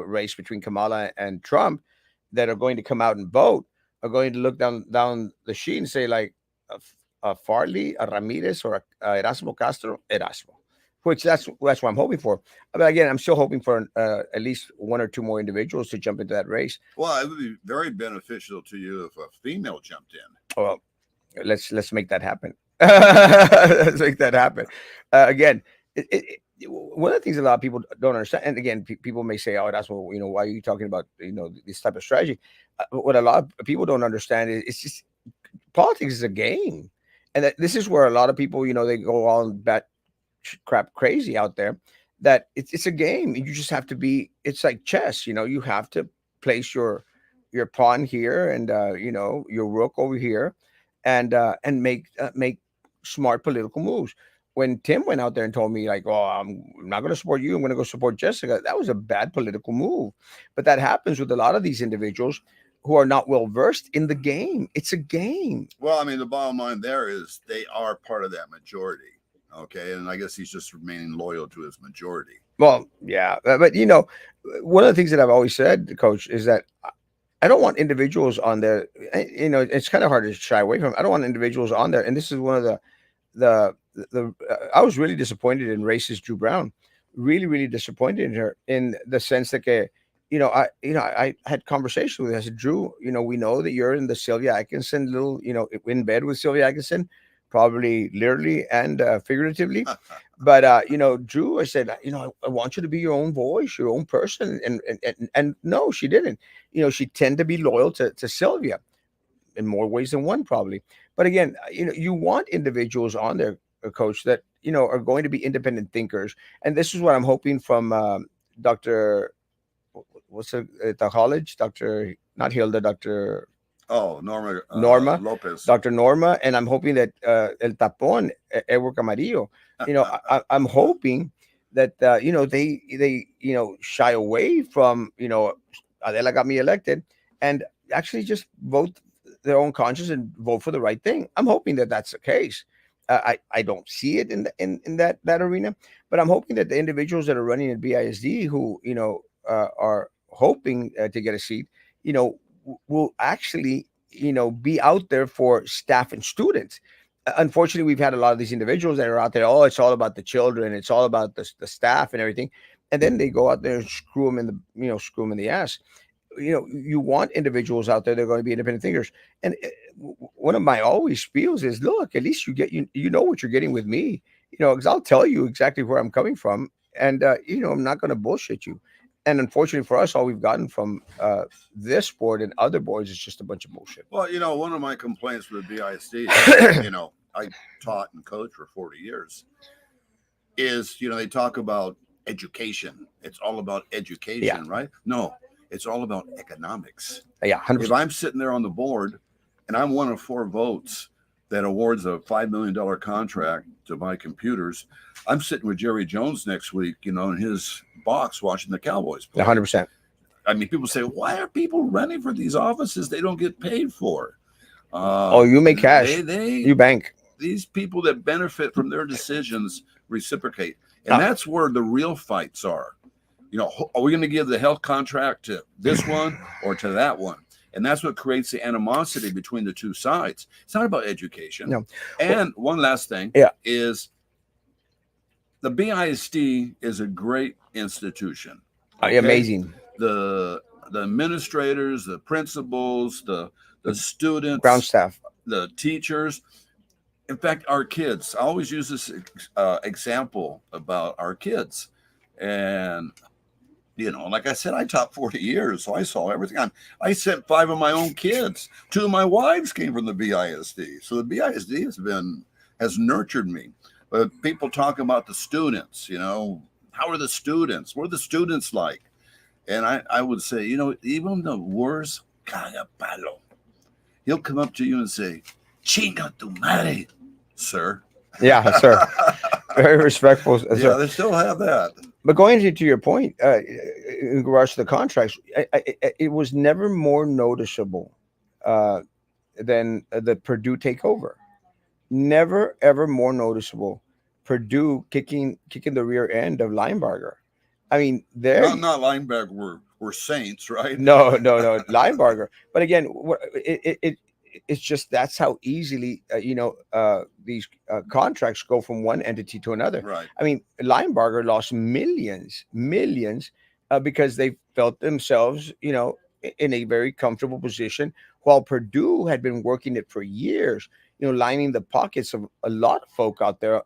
[SPEAKER 1] race between Kamala and Trump, that are going to come out and vote, are going to look down the sheet and say like, a Farley, a Ramirez, or a Erasmo Castro, Erasmo, which that's what I'm hoping for. But again, I'm still hoping for at least 1 or 2 more individuals to jump into that race.
[SPEAKER 2] Well, it would be very beneficial to you if a female jumped in.
[SPEAKER 1] Well, let's make that happen. Let's make that happen. Again, one of the things a lot of people don't understand, and again, people may say, "Oh, that's what why are you talking about this type of strategy?" What a lot of people don't understand is it's just politics is a game, and that this is where a lot of people they go all bat crap crazy out there. That it's a game. You just have to be. It's like chess. You have to place your pawn here and your rook over here, and make smart political moves. When Tim went out there and told me like, "Oh, I'm not going to support you. I'm going to go support Jessica," that was a bad political move. But that happens with a lot of these individuals who are not well versed in the game. It's a game.
[SPEAKER 2] Well, I mean, the bottom line there is they are part of that majority. Okay. And I guess he's just remaining loyal to his majority.
[SPEAKER 1] Well, yeah, but one of the things that I've always said, Coach, is that I don't want individuals on there. It's kind of hard to shy away from. I don't want individuals on there, and this is one of the. I was really disappointed in racist Drew Brown, really, really disappointed in her in the sense that, I had conversations with her. I said, Drew, we know that you're in the Sylvia Atkinson little, in bed with Sylvia Atkinson, probably literally and figuratively. But Drew, I said, I want you to be your own voice, your own person, and no, she didn't. She tended to be loyal to Sylvia in more ways than one, probably. But again, you want individuals on there, Coach, that are going to be independent thinkers, and this is what I'm hoping from Doctor. What's the college, Doctor? Not Hilda, Doctor.
[SPEAKER 2] Oh, Norma
[SPEAKER 1] Norma,
[SPEAKER 2] Lopez.
[SPEAKER 1] Dr. Norma, and I'm hoping that El Tapón, Edward Camarillo, I'm hoping that they shy away from Adela got me elected, and actually just vote their own conscience and vote for the right thing. I'm hoping that that's the case. I don't see it in that arena, but I'm hoping that the individuals that are running at BISD who are hoping to get a seat, will actually be out there for staff and students. Unfortunately, we've had a lot of these individuals that are out there. Oh, it's all about the children. It's all about the staff and everything, and then they go out there and screw them in the screw them in the ass. You want individuals out there that are going to be independent thinkers. And one of my always spiels is, look, at least you know what you're getting with me, because I'll tell you exactly where I'm coming from, and I'm not going to bullshit you. And unfortunately for us, all we've gotten from this board and other boards is just a bunch of bullshit.
[SPEAKER 2] Well, one of my complaints with the BISD, I taught and coached for 40 years, is, they talk about education. It's all about education,
[SPEAKER 1] Yeah.
[SPEAKER 2] right? No, it's all about economics.
[SPEAKER 1] Yeah,
[SPEAKER 2] If
[SPEAKER 1] 100%.
[SPEAKER 2] I'm sitting there on the board and I'm one of 4 votes that awards a $5 million contract to buy computers, I'm sitting with Jerry Jones next week, in his box watching the Cowboys play.
[SPEAKER 1] 100%.
[SPEAKER 2] I mean, people say, why are people running for these offices they don't get paid for?
[SPEAKER 1] Oh, you make cash. You bank.
[SPEAKER 2] These people that benefit from their decisions reciprocate. And that's where the real fights are. Are we going to give the health contract to this one or to that one? And that's what creates the animosity between the two sides. It's not about education.
[SPEAKER 1] No.
[SPEAKER 2] And one last thing is the BISD is a great institution.
[SPEAKER 1] Okay? Amazing.
[SPEAKER 2] The administrators, the principals, the students,
[SPEAKER 1] ground staff,
[SPEAKER 2] the teachers. In fact, our kids, I always use this example about our kids. And, like I said, I taught 40 years, so I saw everything. I sent 5 of my own kids. 2 of my wives came from the BISD. So the BISD has nurtured me. But people talk about the students, how are the students? What are the students like? And I would say, even the worst cagapalo, he'll come up to you and say, chinga tu madre, sir.
[SPEAKER 1] Yeah, sir. Very respectful.
[SPEAKER 2] Yeah,
[SPEAKER 1] sir.
[SPEAKER 2] they still have that.
[SPEAKER 1] But going into your point, in regards to the contracts, it was never more noticeable than the Purdue takeover. Never ever more noticeable. Purdue kicking the rear end of Linebarger. I mean,
[SPEAKER 2] not Linebacker. We're saints, right?
[SPEAKER 1] No, Linebarger. But again, it's just that's how easily these contracts go from one entity to another.
[SPEAKER 2] Right.
[SPEAKER 1] I mean, Linebarger lost millions, because they felt themselves, in a very comfortable position, while Purdue had been working it for years, lining the pockets of a lot of folk out there,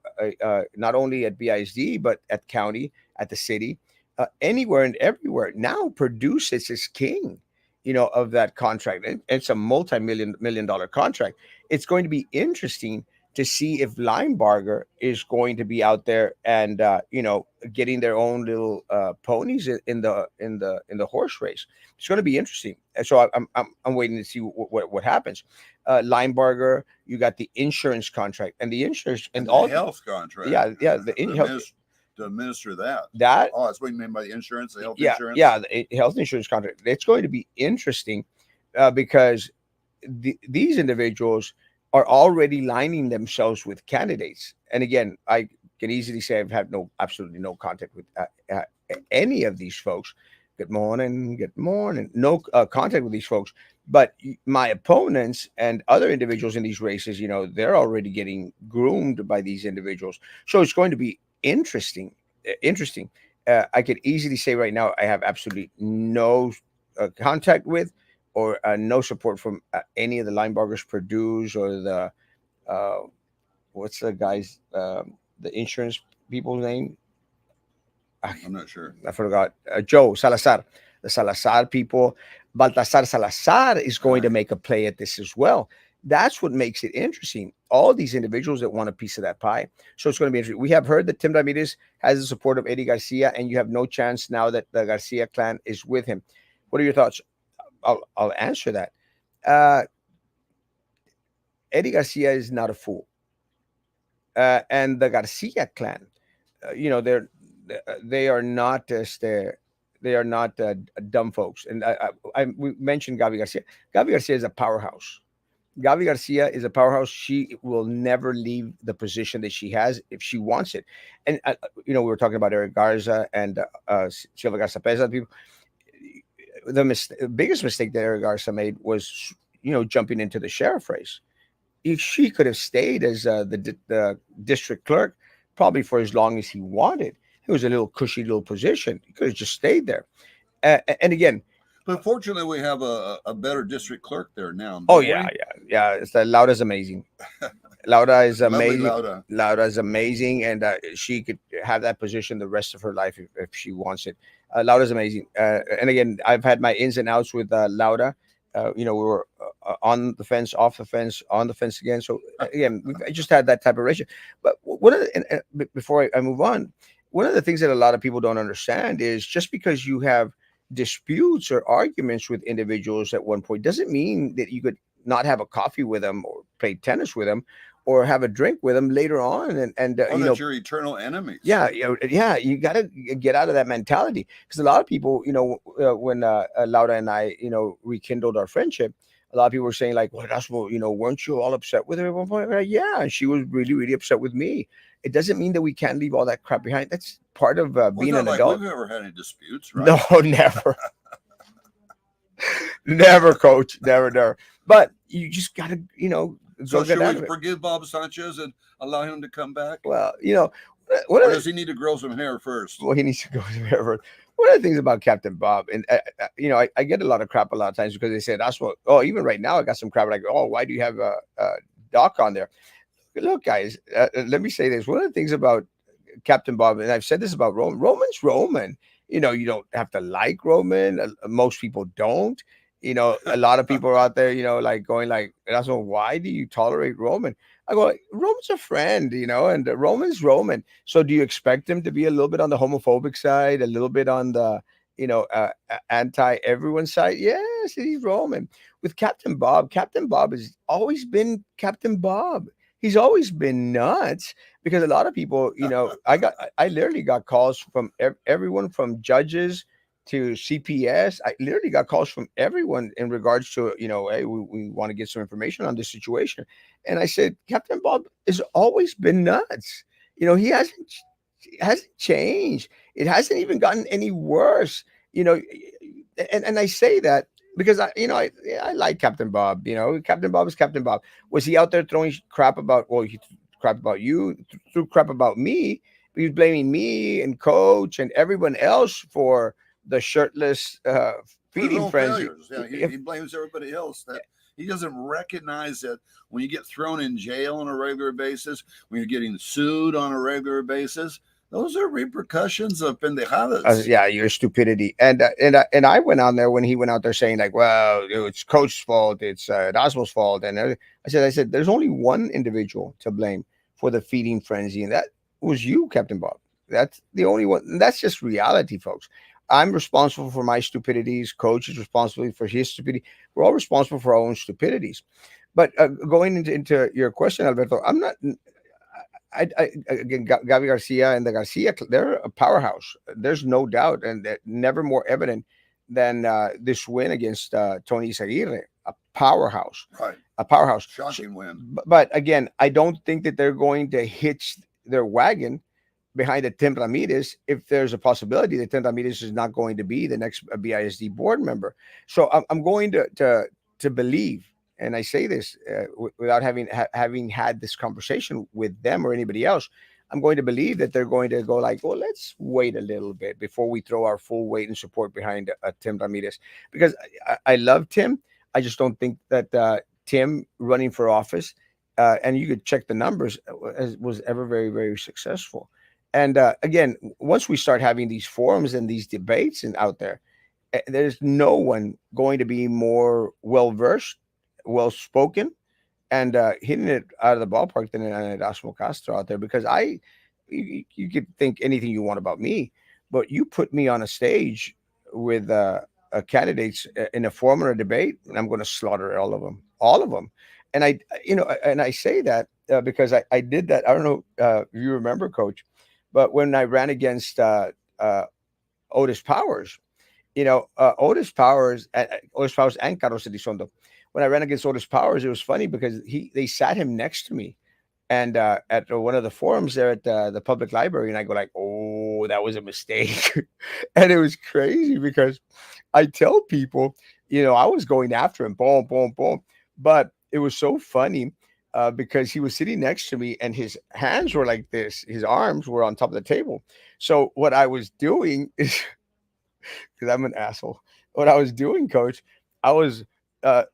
[SPEAKER 1] not only at BISD but at county, at the city, anywhere and everywhere. Now Purdue sits as king, of that contract. It's a multi-million dollar contract. It's going to be interesting to see if Linebarger is going to be out there and getting their own little ponies in the horse race. It's going to be interesting. And so I'm waiting to see what happens. Linebarger, you got the insurance contract and the insurance and all
[SPEAKER 2] the health contract.
[SPEAKER 1] Yeah, the health.
[SPEAKER 2] To administer that.
[SPEAKER 1] That's
[SPEAKER 2] what you mean by the insurance, the health insurance?
[SPEAKER 1] Yeah, the health insurance contract. It's going to be interesting because these individuals are already lining themselves with candidates. And again, I can easily say I've had absolutely no contact with any of these folks. Good morning. No contact with these folks. But my opponents and other individuals in these races, they're already getting groomed by these individuals. So it's going to be interesting. I could easily say right now I have absolutely no contact with or no support from any of the Linebargers, Purdue's, or the what's the guy's the insurance people's name?
[SPEAKER 2] I'm not sure.
[SPEAKER 1] I forgot. Joe Salazar, the Salazar people. Baltasar Salazar is going to make a play at this as well. That's what makes it interesting. All these individuals that want a piece of that pie. So it's going to be interesting. We have heard that Tim Ramirez has the support of Eddie Garcia, and you have no chance now that the Garcia clan is with him. What are your thoughts? I'll answer that. Eddie Garcia is not a fool. And the Garcia clan, they are not They are not dumb folks. And we mentioned Gavi Garcia. Gavi Garcia is a powerhouse. Gavi Garcia is a powerhouse. She will never leave the position that she has if she wants it. And we were talking about Eric Garza and Silva Garza Peza. People, the biggest mistake that Eric Garza made was jumping into the sheriff race. If she could have stayed as the district clerk probably for as long as he wanted. It was a little cushy little position. He could have just stayed there. And again,
[SPEAKER 2] But fortunately, we have a better district clerk there now,
[SPEAKER 1] oh
[SPEAKER 2] don't
[SPEAKER 1] yeah,
[SPEAKER 2] we?
[SPEAKER 1] yeah. It's that Laura's amazing. Laura is
[SPEAKER 2] Lovely
[SPEAKER 1] amazing.
[SPEAKER 2] Lauda.
[SPEAKER 1] Laura is amazing, and she could have that position the rest of her life if she wants it. Laura's amazing, and again, I've had my ins and outs with Laura. We were on the fence, off the fence, on the fence again. So again, I just had that type of ratio. But one of the, before I move on, one of the things that a lot of people don't understand is just because you have disputes or arguments with individuals at one point doesn't mean that you could not have a coffee with them or play tennis with them or have a drink with them later on and
[SPEAKER 2] Or that you're eternal enemies.
[SPEAKER 1] yeah, yeah, you got to get out of that mentality because a lot of people, when Laura and I, rekindled our friendship, a lot of people were saying like, "Well, that's what weren't you all upset with her at one point?" We're like, yeah, and she was really, really upset with me. It doesn't mean that we can't leave all that crap behind. That's part of
[SPEAKER 2] Well, it's
[SPEAKER 1] being
[SPEAKER 2] not
[SPEAKER 1] an
[SPEAKER 2] like
[SPEAKER 1] adult.
[SPEAKER 2] we've ever had any disputes,
[SPEAKER 1] No,
[SPEAKER 2] right?
[SPEAKER 1] never, never, coach, never, never. But you just got to,
[SPEAKER 2] So
[SPEAKER 1] go get
[SPEAKER 2] should
[SPEAKER 1] out
[SPEAKER 2] we
[SPEAKER 1] of it.
[SPEAKER 2] forgive Bob Sanchez and allow him to come back?
[SPEAKER 1] Well, one
[SPEAKER 2] Or
[SPEAKER 1] of the,
[SPEAKER 2] does he need to grow some hair first?
[SPEAKER 1] well, he needs to go to wherever. One of the things about Captain Bob, and I get a lot of crap a lot of times because they say that's what. Oh, even right now, I got some crap like, oh, why do you have a Doc on there? Look, guys, let me say this. One of the things about Captain Bob, and I've said this about Roman. Roman's Roman. You don't have to like Roman. Most people don't. A lot of people are out there, like going like, that's all. Why do you tolerate Roman? I go, Roman's a friend, and Roman's Roman. So do you expect him to be a little bit on the homophobic side, a little bit on the, anti everyone side? Yes, he's Roman. With Captain Bob has always been Captain Bob. He's always been nuts because a lot of people, I literally got calls from everyone from judges to CPS. I literally got calls from everyone in regards to, hey, we want to get some information on this situation. And I said, Captain Bob has always been nuts. He hasn't changed. It hasn't even gotten any worse. You know, and I say that because I like Captain Bob. Captain Bob is Captain Bob. Was he out there throwing crap about? Well, he threw crap about you, threw crap about me. He was blaming me and coach and everyone else for the shirtless
[SPEAKER 2] For his
[SPEAKER 1] feeding
[SPEAKER 2] own
[SPEAKER 1] frenzy.
[SPEAKER 2] failures. Yeah,
[SPEAKER 1] If
[SPEAKER 2] he blames everybody else. That he doesn't recognize that when you get thrown in jail on a regular basis, when you're getting sued on a regular basis, those are repercussions of pendejadas.
[SPEAKER 1] yeah, your stupidity. And I went on there when he went out there saying like, well, it's coach's fault, it's Erasmo's fault, and I said, there's only one individual to blame for the feeding frenzy, and that was you, Captain Bob. That's the only one. And that's just reality, folks. I'm responsible for my stupidities. Coach is responsible for his stupidity. We're all responsible for our own stupidities. But going into your question, Alberto, I'm not. Again, Gavi Garcia and the Garcia, they're a powerhouse. There's no doubt, and they're never more evident than this win against Tony Isaguirre, a powerhouse,
[SPEAKER 2] Right.
[SPEAKER 1] a powerhouse.
[SPEAKER 2] Shocking win.
[SPEAKER 1] But again, I don't think that they're going to hitch their wagon behind the Tim Ramirez if there's a possibility that Tim Ramirez is not going to be the next BISD board member. So I'm going to believe, and I say this without having had this conversation with them or anybody else. I'm going to believe that they're going to go like, well, let's wait a little bit before we throw our full weight and support behind Tim Ramirez because I love Tim. I just don't think that Tim running for office, and you could check the numbers, was ever very, very successful. And again, once we start having these forums and these debates and out there, there's no one going to be more well versed, well spoken, and hitting it out of the ballpark than an Erasmo Castro out there. Because you could think anything you want about me, but you put me on a stage with candidates in a forum or a debate, and I'm going to slaughter all of them. And I say that because I did that. I don't know if you remember, Coach, but when I ran against uh, Otis Powers, Otis Powers and Carlos Elizondo. When I ran against Otis Powers, it was funny because they sat him next to me, and at one of the forums there at the public library, and I go like, "Oh, that was a mistake," and it was crazy because I tell people, I was going after him, boom, boom, boom, but it was so funny. Because he was sitting next to me and his hands were like this, his arms were on top of the table. So what I was doing is, because I'm an asshole. What I was doing, coach, I was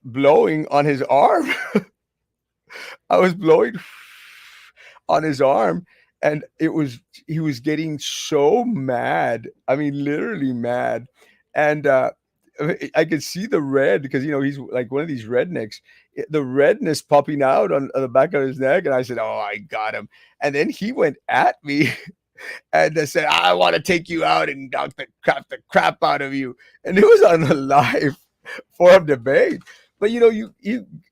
[SPEAKER 1] blowing on his arm. I was blowing on his arm, and he was getting so mad. I mean, literally mad, and I could see the red because he's like one of these rednecks. The redness popping out on the back of his neck, and I said, "Oh, I got him." And then he went at me, and they said, "I want to take you out and knock the crap out of you." And it was on a live forum debate. But you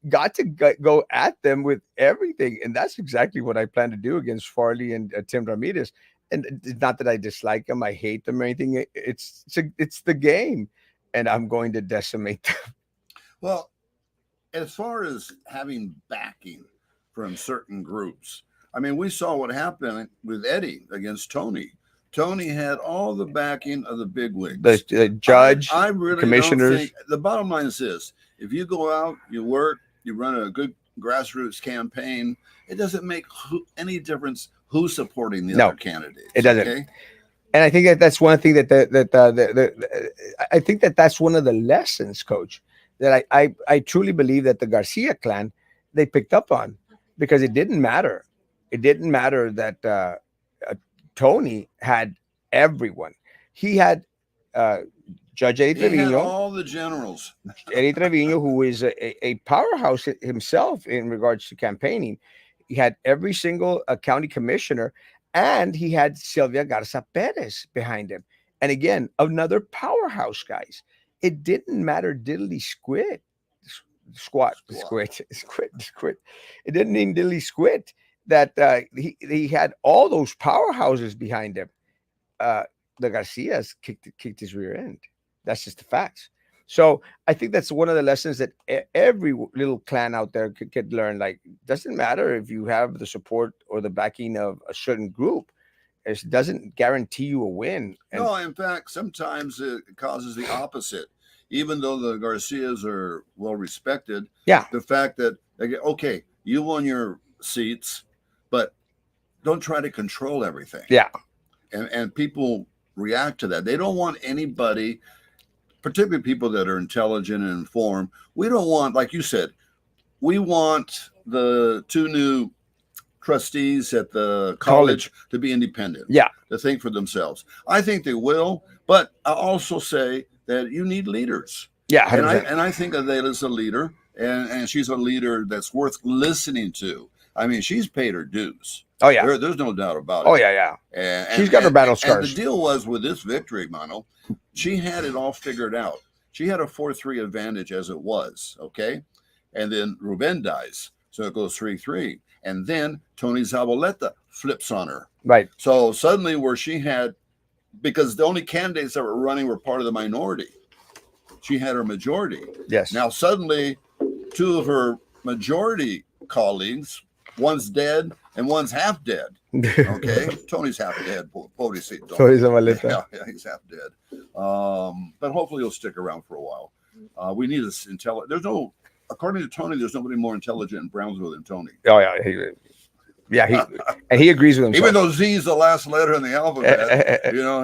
[SPEAKER 1] got to go at them with everything, and that's exactly what I plan to do against Farley and Tim Ramirez. And it's not that I dislike them, I hate them or anything. It's the game, and I'm going to decimate them.
[SPEAKER 2] Well, as far as having backing from certain groups, I mean, we saw what happened with Eddie against Tony. Tony had all the backing of the
[SPEAKER 1] The,
[SPEAKER 2] bigwigs.
[SPEAKER 1] the
[SPEAKER 2] I,
[SPEAKER 1] judge,
[SPEAKER 2] I
[SPEAKER 1] the
[SPEAKER 2] really don't think
[SPEAKER 1] commissioners.
[SPEAKER 2] the bottom line is this: if you go out, you work, you run a good grassroots campaign, it doesn't make any difference who's supporting the other
[SPEAKER 1] No, it
[SPEAKER 2] candidates.
[SPEAKER 1] doesn't.
[SPEAKER 2] Okay,
[SPEAKER 1] And I think that that's one thing I think that that's one of the lessons, coach, that I truly believe that the Garcia clan, they picked up on, because it didn't matter. It didn't matter that uh, Tony had everyone. He had uh, Judge Eddie
[SPEAKER 2] he had
[SPEAKER 1] Trevino,
[SPEAKER 2] all the generals.
[SPEAKER 1] who is a powerhouse himself in regards to campaigning. He had every single county commissioner, and he had Sylvia Garza Perez behind him. And again, another powerhouse, guys. It didn't matter diddly squid,
[SPEAKER 2] Squad.
[SPEAKER 1] squid. It didn't mean diddly squid that he had all those powerhouses behind him. uh, the Garcias kicked his rear end. That's just the facts. So I think that's one of the lessons that every little clan out there could learn. Like, doesn't matter if you have the support or the backing of a certain group. It doesn't guarantee you a win. And
[SPEAKER 2] No, in fact, sometimes it causes the opposite. Even though the Garcias are well respected,
[SPEAKER 1] yeah,
[SPEAKER 2] the fact that okay, you won your seats, but don't try to control everything.
[SPEAKER 1] yeah,
[SPEAKER 2] And people react to that. They don't want anybody, particularly people that are intelligent and informed. We don't want, like you said, we want the two new trustees at the college to be independent,
[SPEAKER 1] yeah,
[SPEAKER 2] to think for themselves. I think they will, but I also say that you need leaders.
[SPEAKER 1] yeah,
[SPEAKER 2] And
[SPEAKER 1] 100%.
[SPEAKER 2] I think Adela's a leader, and she's a leader that's worth listening to. I mean, she's paid her dues.
[SPEAKER 1] Oh yeah,
[SPEAKER 2] There's no doubt about
[SPEAKER 1] oh
[SPEAKER 2] it.
[SPEAKER 1] yeah, yeah.
[SPEAKER 2] And,
[SPEAKER 1] She's got her battle
[SPEAKER 2] and the
[SPEAKER 1] scars.
[SPEAKER 2] deal was with this victory, Mano, she had it all figured out. She had a 4-3 advantage as it was, okay? And then Ruben dies, so it goes 3-3. And then Tony Zabaleta flips on her.
[SPEAKER 1] Right.
[SPEAKER 2] So suddenly, where she had, because the only candidates that were running were part of the minority, she had her majority.
[SPEAKER 1] Yes.
[SPEAKER 2] Now, suddenly, two of her majority colleagues, one's dead and one's half dead. Okay, Tony's half dead. Pobrecito.
[SPEAKER 1] Tony Zabaleta.
[SPEAKER 2] Yeah, he's half dead. But hopefully he'll stick around for a while. We need this intelligent. There's no, according to Tony, there's nobody more intelligent in Brownsville than Tony.
[SPEAKER 1] Oh yeah, and he agrees with himself.
[SPEAKER 2] Even though Z is the last letter in the alphabet,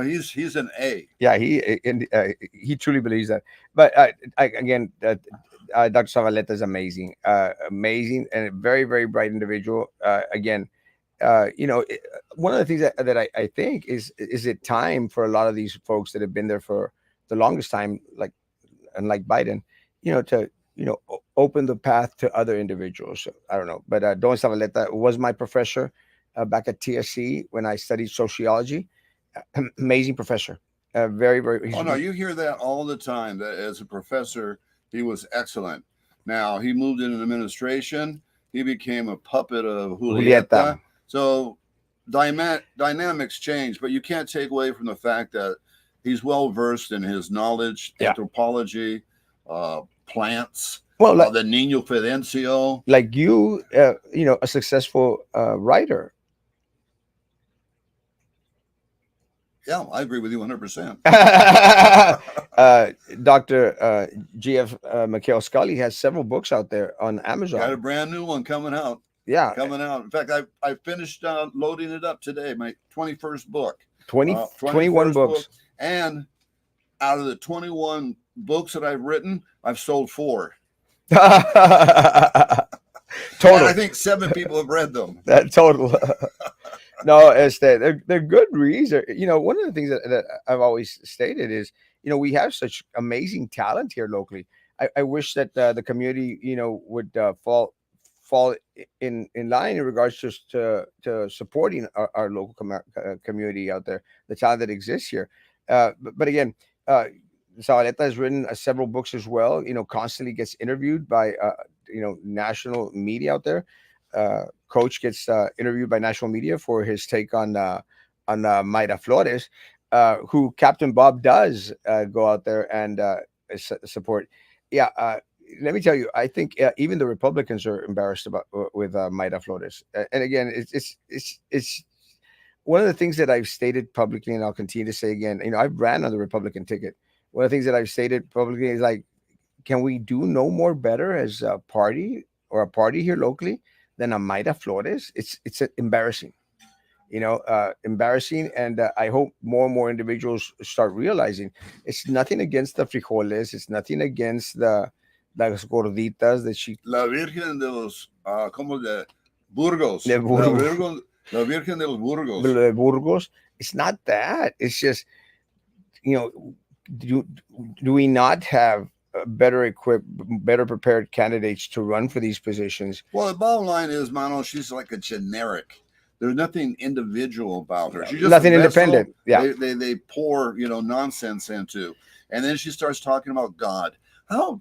[SPEAKER 2] he's an A.
[SPEAKER 1] Yeah, he truly believes that. But again, Dr. Zavaleta is amazing, amazing, and a very, very bright individual. Again, one of the things that I think is it time for a lot of these folks that have been there for the longest time, like Biden, to open the path to other individuals. I don't know, but Don Zavaleta was my professor back at TSC when I studied sociology. Amazing professor, very, very.
[SPEAKER 2] Oh no, you hear that all the time. That as a professor, he was excellent. Now he moved into administration. He became a puppet of Julieta. So dynamics change, but you can't take away from the fact that he's well versed in his knowledge,
[SPEAKER 1] Yeah.
[SPEAKER 2] anthropology, plants,
[SPEAKER 1] Well,
[SPEAKER 2] the Nino Fidencio.
[SPEAKER 1] like you, a successful writer.
[SPEAKER 2] Yeah, I agree with you 100%.
[SPEAKER 1] Dr. G.F. McHale Scully has several books out there on
[SPEAKER 2] Got a
[SPEAKER 1] Amazon.
[SPEAKER 2] brand new one coming out.
[SPEAKER 1] Yeah,
[SPEAKER 2] Coming out. In fact, I finished loading it up today. My 21st book.
[SPEAKER 1] 21
[SPEAKER 2] 21st book.
[SPEAKER 1] books.
[SPEAKER 2] And out of the 21 books that I've written, I've sold 4. And I
[SPEAKER 1] Total.
[SPEAKER 2] think 7 people have read them.
[SPEAKER 1] That total. No, it's that they're good reads. One of the things that I've always stated is, we have such amazing talent here locally. I wish that the community, would fall in line in regards to supporting our local community out there, the talent that exists here. But again, Zabaleta has written several books as well. Constantly gets interviewed by national media out there. Coach gets interviewed by national media for his take on Mayra Flores, who Captain Bob does go out there and support. Yeah, let me tell you, I think even the Republicans are embarrassed about with Mayra Flores. And again, it's one of the things that I've stated publicly, and I'll continue to say again. I've ran on the Republican ticket. One of the things that I've stated publicly is like, can we do no more better as a party or a party here locally than a Mayra Flores? It's embarrassing, embarrassing. And I hope more and more individuals start realizing it's nothing against the frijoles, it's nothing against the las gorditas that she
[SPEAKER 2] La Virgen de los, como de Burgos.
[SPEAKER 1] the Burgos,
[SPEAKER 2] La Virgen de los Burgos.
[SPEAKER 1] the Burgos. It's not that. It's just you know, do do we not have better equipped, better prepared candidates to run for these positions?
[SPEAKER 2] Well, the bottom line is, Mano, she's like a generic. There's nothing individual about her. She's just
[SPEAKER 1] Nothing
[SPEAKER 2] a vessel
[SPEAKER 1] independent. Yeah,
[SPEAKER 2] they pour, nonsense into. And then she starts talking about God. How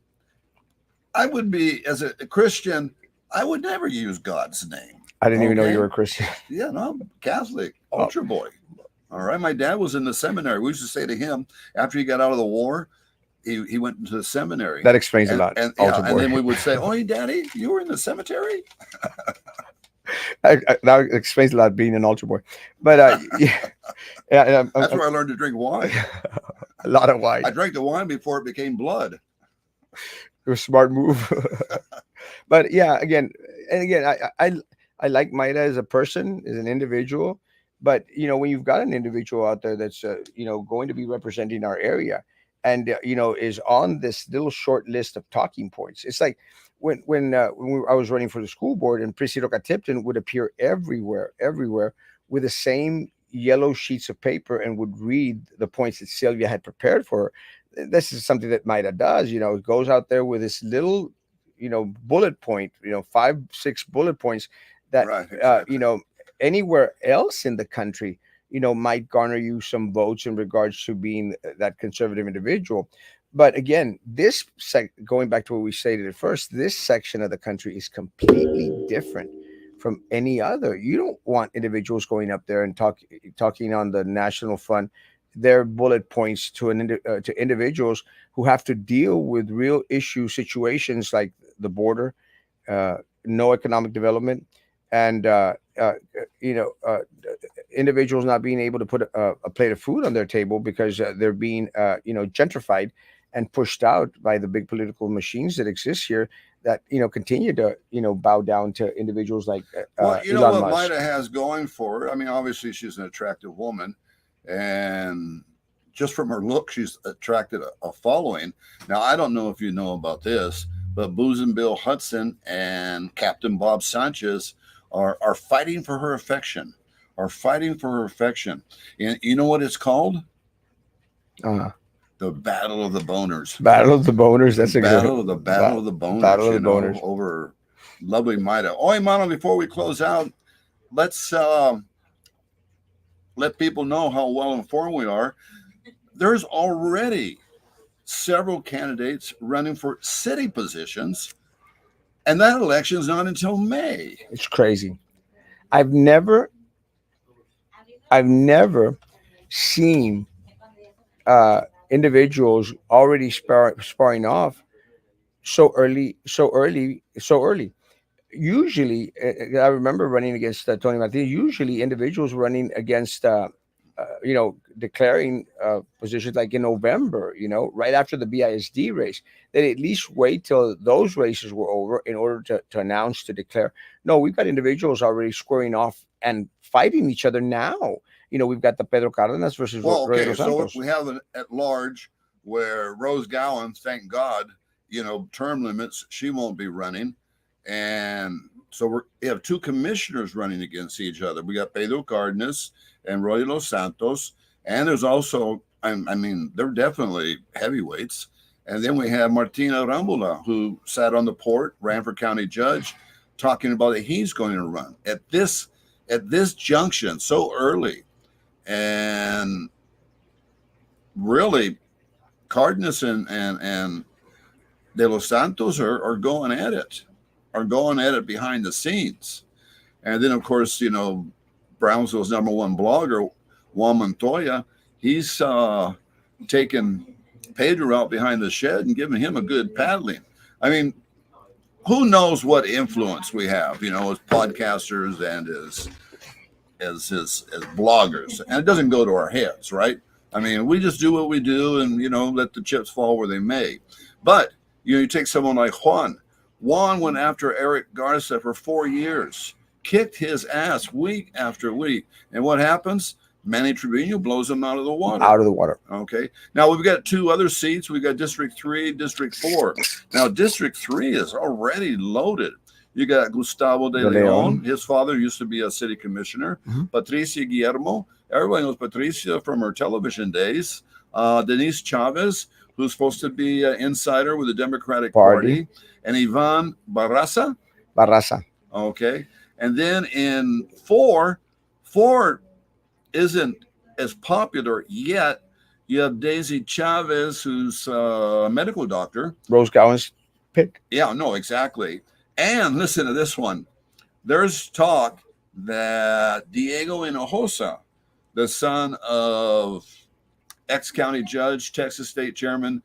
[SPEAKER 2] I would be, as a Christian, I would never use God's name.
[SPEAKER 1] I didn't even know you
[SPEAKER 2] Okay?
[SPEAKER 1] were a Christian.
[SPEAKER 2] Yeah, no, I'm Catholic,
[SPEAKER 1] Oh,
[SPEAKER 2] altar boy. All right. My dad was in the seminary. We used to say to him, after he got out of the war, he went into the seminary.
[SPEAKER 1] that explains a lot.
[SPEAKER 2] And
[SPEAKER 1] Altar
[SPEAKER 2] yeah, and then
[SPEAKER 1] boy.
[SPEAKER 2] we would say, "Oh, hey, Daddy, you were in the cemetery."
[SPEAKER 1] That explains a lot being an altar boy. But yeah, yeah, and
[SPEAKER 2] That's where I learned to drink wine.
[SPEAKER 1] a lot of wine.
[SPEAKER 2] I drank the wine before it became blood.
[SPEAKER 1] It was a smart move. But yeah, again and again, I like Maida as a person, as an individual. But when you've got an individual out there that's going to be representing our area, and is on this little short list of talking points. It's like I was running for the school board, and Prissy Roca Tipton would appear everywhere with the same yellow sheets of paper and would read the points that Sylvia had prepared for her. This is something that Maida does. It goes out there with this little, bullet point, 5, 6 bullet points that,
[SPEAKER 2] Right, exactly.
[SPEAKER 1] anywhere else in the country, might garner you some votes in regards to being that conservative individual. But again, going back to what we stated at first, this section of the country is completely different from any other. You don't want individuals going up there and talking on the national fund their bullet points to individuals who have to deal with real issue situations like the border, no economic development, and you know uh, individuals not being able to put a plate of food on their table because they're being gentrified and pushed out by the big political machines that exist here that continue to bow down to individuals like
[SPEAKER 2] Well, you know
[SPEAKER 1] Elon
[SPEAKER 2] what
[SPEAKER 1] Musk.
[SPEAKER 2] Maida has going for her? I mean, obviously she's an attractive woman, and just from her look, she's attracted a following. Now, I don't know if you know about this, but Booz and Bill Hudson and Captain Bob Sanchez are fighting for her affection. Are fighting for her affection. And you know what it's called?
[SPEAKER 1] uh,
[SPEAKER 2] The Battle of the Boners.
[SPEAKER 1] Battle of the Boners. That's a good
[SPEAKER 2] Battle of the Boners.
[SPEAKER 1] Battle of the Boners.
[SPEAKER 2] Over lovely Maida. Oi, Mano, before we close out, let's let people know how well informed we are. There's already several candidates running for city positions, and that election is not until May.
[SPEAKER 1] It's crazy. I've never I've never seen individuals already sparring off so early. Usually, I remember running against Tony Martinez. Usually, individuals running against, declaring positions like in November, right after the BISD race, they at least wait till those races were over in order to announce, to declare. No, we've got individuals already squaring off and fighting each other now. We've got the Pedro Cardenas versus
[SPEAKER 2] Well,
[SPEAKER 1] Roy
[SPEAKER 2] okay,
[SPEAKER 1] Dos
[SPEAKER 2] so
[SPEAKER 1] Santos.
[SPEAKER 2] we have an at large where Rose Gowan, thank God, term limits, she won't be running. And so we have two commissioners running against each other. We got Pedro Cardenas and Roy Los Santos. And there's also, I mean, they're definitely heavyweights. And then we have Martina Rambula, who sat on the port, ran for county judge, talking about that he's going to run at this junction so early. And really, Cardenas and De Los Santos are going at it, behind the scenes. And then, of course, Brownsville's number one blogger, Juan Montoya, he's taken Pedro out behind the shed and giving him a good paddling. I mean, who knows what influence we have, as podcasters and as bloggers, and it doesn't go to our heads, right? I mean, we just do what we do, and let the chips fall where they may. But you take someone like Juan. Juan went after Eric Garza for 4 years, kicked his ass week after week, and what happens? Manny Trevino blows him out of the water.
[SPEAKER 1] Out of the water.
[SPEAKER 2] Okay. Now we've got two other seats. We've got District 3, District 4. Now, District 3 is already loaded. You got Gustavo de Leon. His father used to be a city commissioner.
[SPEAKER 1] Mm-hmm.
[SPEAKER 2] Patricia Guillermo. Everybody knows Patricia from her television days. Denise Chavez, who's supposed to be an insider with the Democratic Party. And Ivan Barraza. Okay. And then in 4 isn't as popular yet. You have Daisy Chavez, who's a medical doctor.
[SPEAKER 1] Rose Gowan's pick.
[SPEAKER 2] Yeah, no, exactly. And listen to this one. There's talk that Diego Hinojosa, the son of ex-county judge, Texas State Chairman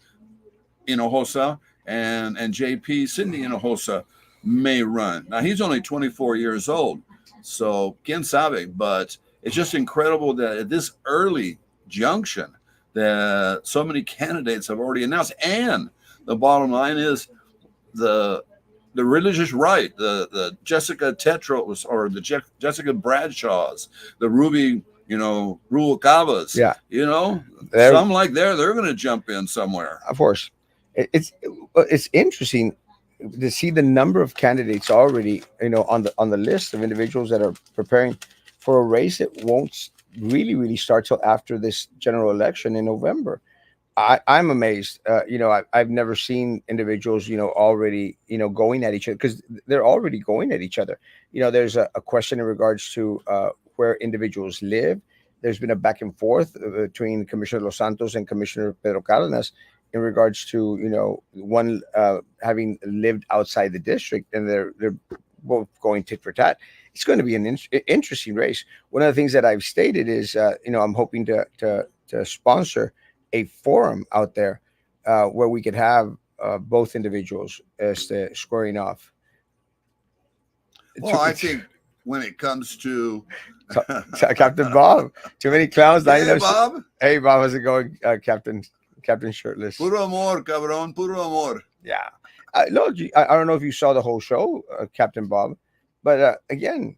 [SPEAKER 2] Hinojosa, and JP Cindy Hinojosa, may run. Now, he's only 24 years old, so quien sabe, but it's just incredible that at this early junction that so many candidates have already announced. And the bottom line is the religious right, the Jessica Tetros or the Jessica Bradshaws, the Ruby, Rubalcabas.
[SPEAKER 1] Yeah.
[SPEAKER 2] Some like they're going to jump in somewhere.
[SPEAKER 1] Of course. It's interesting to see the number of candidates already, on the list of individuals that are preparing for a race that won't really start till after this general election in November. I'm amazed. I've never seen individuals, already, going at each other, because they're already going at each other. There's a question in regards to where individuals live. There's been a back and forth between Commissioner Los Santos and Commissioner Pedro Cardenas in regards to, one having lived outside the district, and they're both going tit for tat. It's going to be an interesting race. One of the things that I've stated is, I'm hoping to sponsor a forum out there where we could have both individuals as squaring off.
[SPEAKER 2] Well, I think when it comes to
[SPEAKER 1] Captain Bob, too many clowns.
[SPEAKER 2] Hey, Bob.
[SPEAKER 1] Hey, Bob, how's it going, Captain Shirtless?
[SPEAKER 2] Puro amor, cabrón, puro amor.
[SPEAKER 1] Yeah. No, I don't know if you saw the whole show, Captain Bob, but again,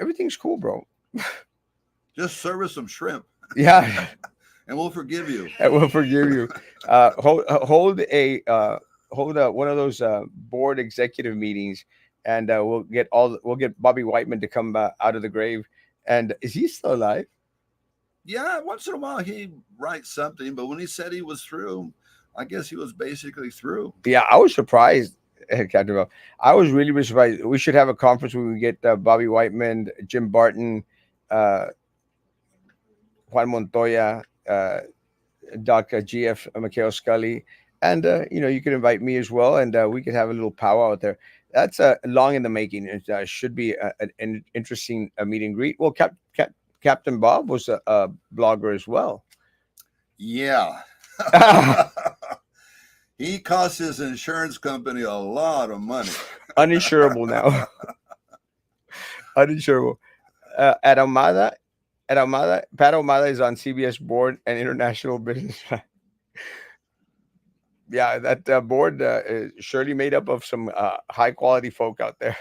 [SPEAKER 1] everything's cool, bro.
[SPEAKER 2] Just serve us some shrimp.
[SPEAKER 1] Yeah.
[SPEAKER 2] And we'll forgive you.
[SPEAKER 1] And we'll forgive you. Hold one of those board executive meetings, and we'll get Bobby Whiteman to come out of the grave. And is he still alive?
[SPEAKER 2] Yeah, once in a while he writes something, but when he said he was through, I guess he was basically through.
[SPEAKER 1] Yeah, I was surprised, Captain Bob. I was really surprised. We should have a conference where we get Bobby Whiteman, Jim Barton, Juan Montoya, Doc GF Mikhail Scully, and you could invite me as well, and we could have a little powwow out there. That's long in the making. It should be an interesting meet and greet. Well, Captain Bob was a blogger as well.
[SPEAKER 2] Yeah. He cost his insurance company a lot of money.
[SPEAKER 1] Uninsurable now. Uninsurable. At Almada, Pat Almada is on CBS board and international business. Yeah, that board is surely made up of some high quality folk out there.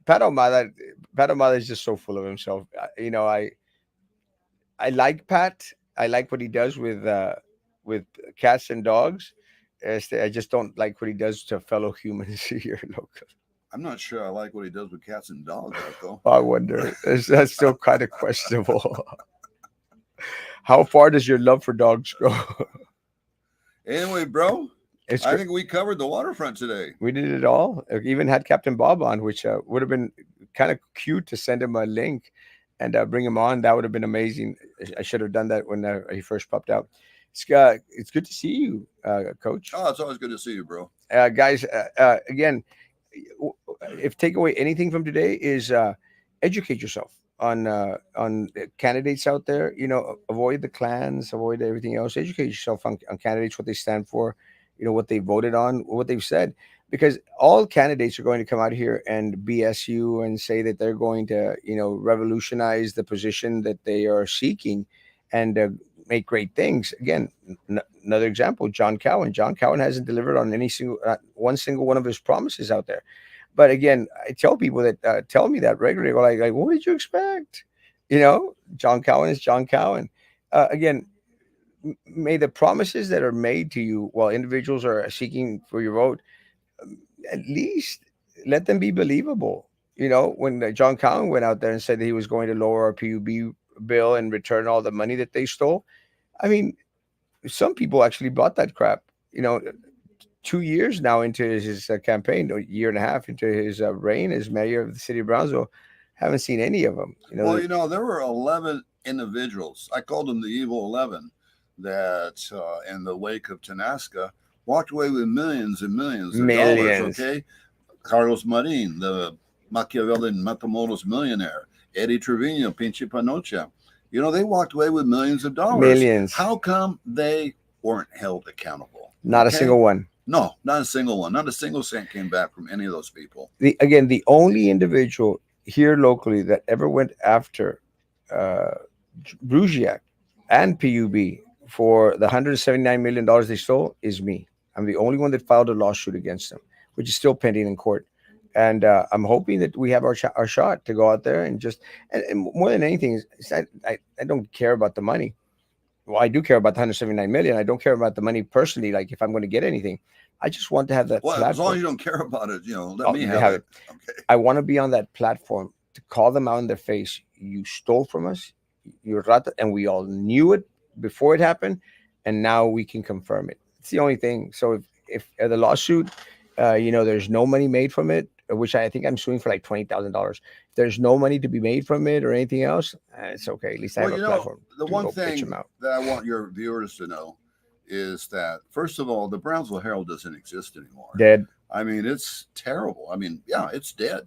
[SPEAKER 1] Pat Almada, Pat Almada is just so full of himself. I like Pat. I like what he does with cats and dogs. I just don't like what he does to fellow humans here locally.
[SPEAKER 2] I'm not sure I like what he does with cats and dogs, Echo.
[SPEAKER 1] I wonder. That's still kind of questionable. How far does your love for dogs go?
[SPEAKER 2] Anyway, bro,
[SPEAKER 1] It's
[SPEAKER 2] I
[SPEAKER 1] great.
[SPEAKER 2] think we covered the waterfront today.
[SPEAKER 1] We did it all. Even had Captain Bob on, which would have been kind of cute to send him a link and bring him on. That would have been amazing. I should have done that when he first popped out. It's good to see you, Coach.
[SPEAKER 2] Oh, it's always good to see you, bro.
[SPEAKER 1] Guys, again, if take away anything from today is educate yourself on candidates out there. Avoid the clans, avoid everything else. Educate yourself on candidates, what they stand for, what they voted on, what they've said, because all candidates are going to come out here and BS you and say that they're going to revolutionize the position that they are seeking and make great things. Again, another example, John Cowan. John Cowan hasn't delivered on any single one single one of his promises out there. But again, I tell people that tell me that regularly. Well, like, what did you expect? John Cowan is John Cowan. Again, may the promises that are made to you while individuals are seeking for your vote, at least let them be believable. When John Cowan went out there and said that he was going to lower our PUB bill and return all the money that they stole, I mean, some people actually bought that crap. 2 years now into his campaign, a year and a half into his reign as mayor of the city of Brownsville, haven't seen any of them.
[SPEAKER 2] Well, there were 11 individuals. I called them the evil 11 that, in the wake of Tanasca, walked away with millions and millions of dollars. Okay. Carlos Marin, the Machiavellian Matamoros millionaire, Eddie Trevino, Pinche Panocha. They walked away with millions of dollars.
[SPEAKER 1] Millions.
[SPEAKER 2] How come they weren't held accountable?
[SPEAKER 1] Not a single one.
[SPEAKER 2] No, not a single one. Not a single cent came back from any of those people.
[SPEAKER 1] The only individual here locally that ever went after Brugiac and PUB for the $179 million they stole is me. I'm the only one that filed a lawsuit against them, which is still pending in court. And I'm hoping that we have our shot to go out there and just and more than anything, I don't care about the money. Well, I do care about the 179 million. I don't care about the money personally. Like if I'm going to get anything, I just want to have that.
[SPEAKER 2] Well,
[SPEAKER 1] platform.
[SPEAKER 2] As long as you don't care about it, let me have it.
[SPEAKER 1] Okay. I want to be on that platform to call them out in their face. You stole from us, you're rata, and we all knew it before it happened, and now we can confirm it. It's the only thing. So if the lawsuit, there's no money made from it, which I think I'm suing for like $20,000. If there's no money to be made from it or anything else, it's okay. At least I have a platform.
[SPEAKER 2] The one thing that I want your viewers to know is that, first of all, the Brownsville Herald doesn't exist anymore.
[SPEAKER 1] Dead.
[SPEAKER 2] I mean, it's terrible. I mean, yeah, it's dead.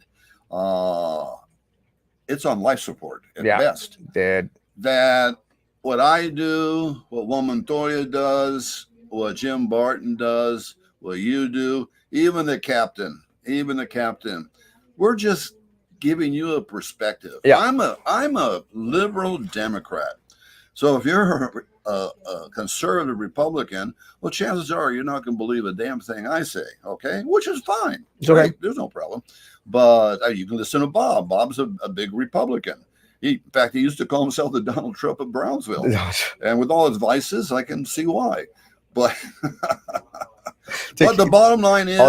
[SPEAKER 2] It's on life support at best.
[SPEAKER 1] Dead.
[SPEAKER 2] That what I do, what Juan Montoya does, what Jim Barton does, what you do, even the captain, we're just giving you a perspective.
[SPEAKER 1] Yeah.
[SPEAKER 2] I'm a liberal Democrat. So if you're a conservative Republican, well, chances are you're not going to believe a damn thing I say, okay? Which is fine.
[SPEAKER 1] It's okay.
[SPEAKER 2] Right? There's no problem. But you can listen to Bob. Bob's a big Republican. In fact, he used to call himself the Donald Trump of Brownsville. And with all his vices, I can see why. But but the bottom line is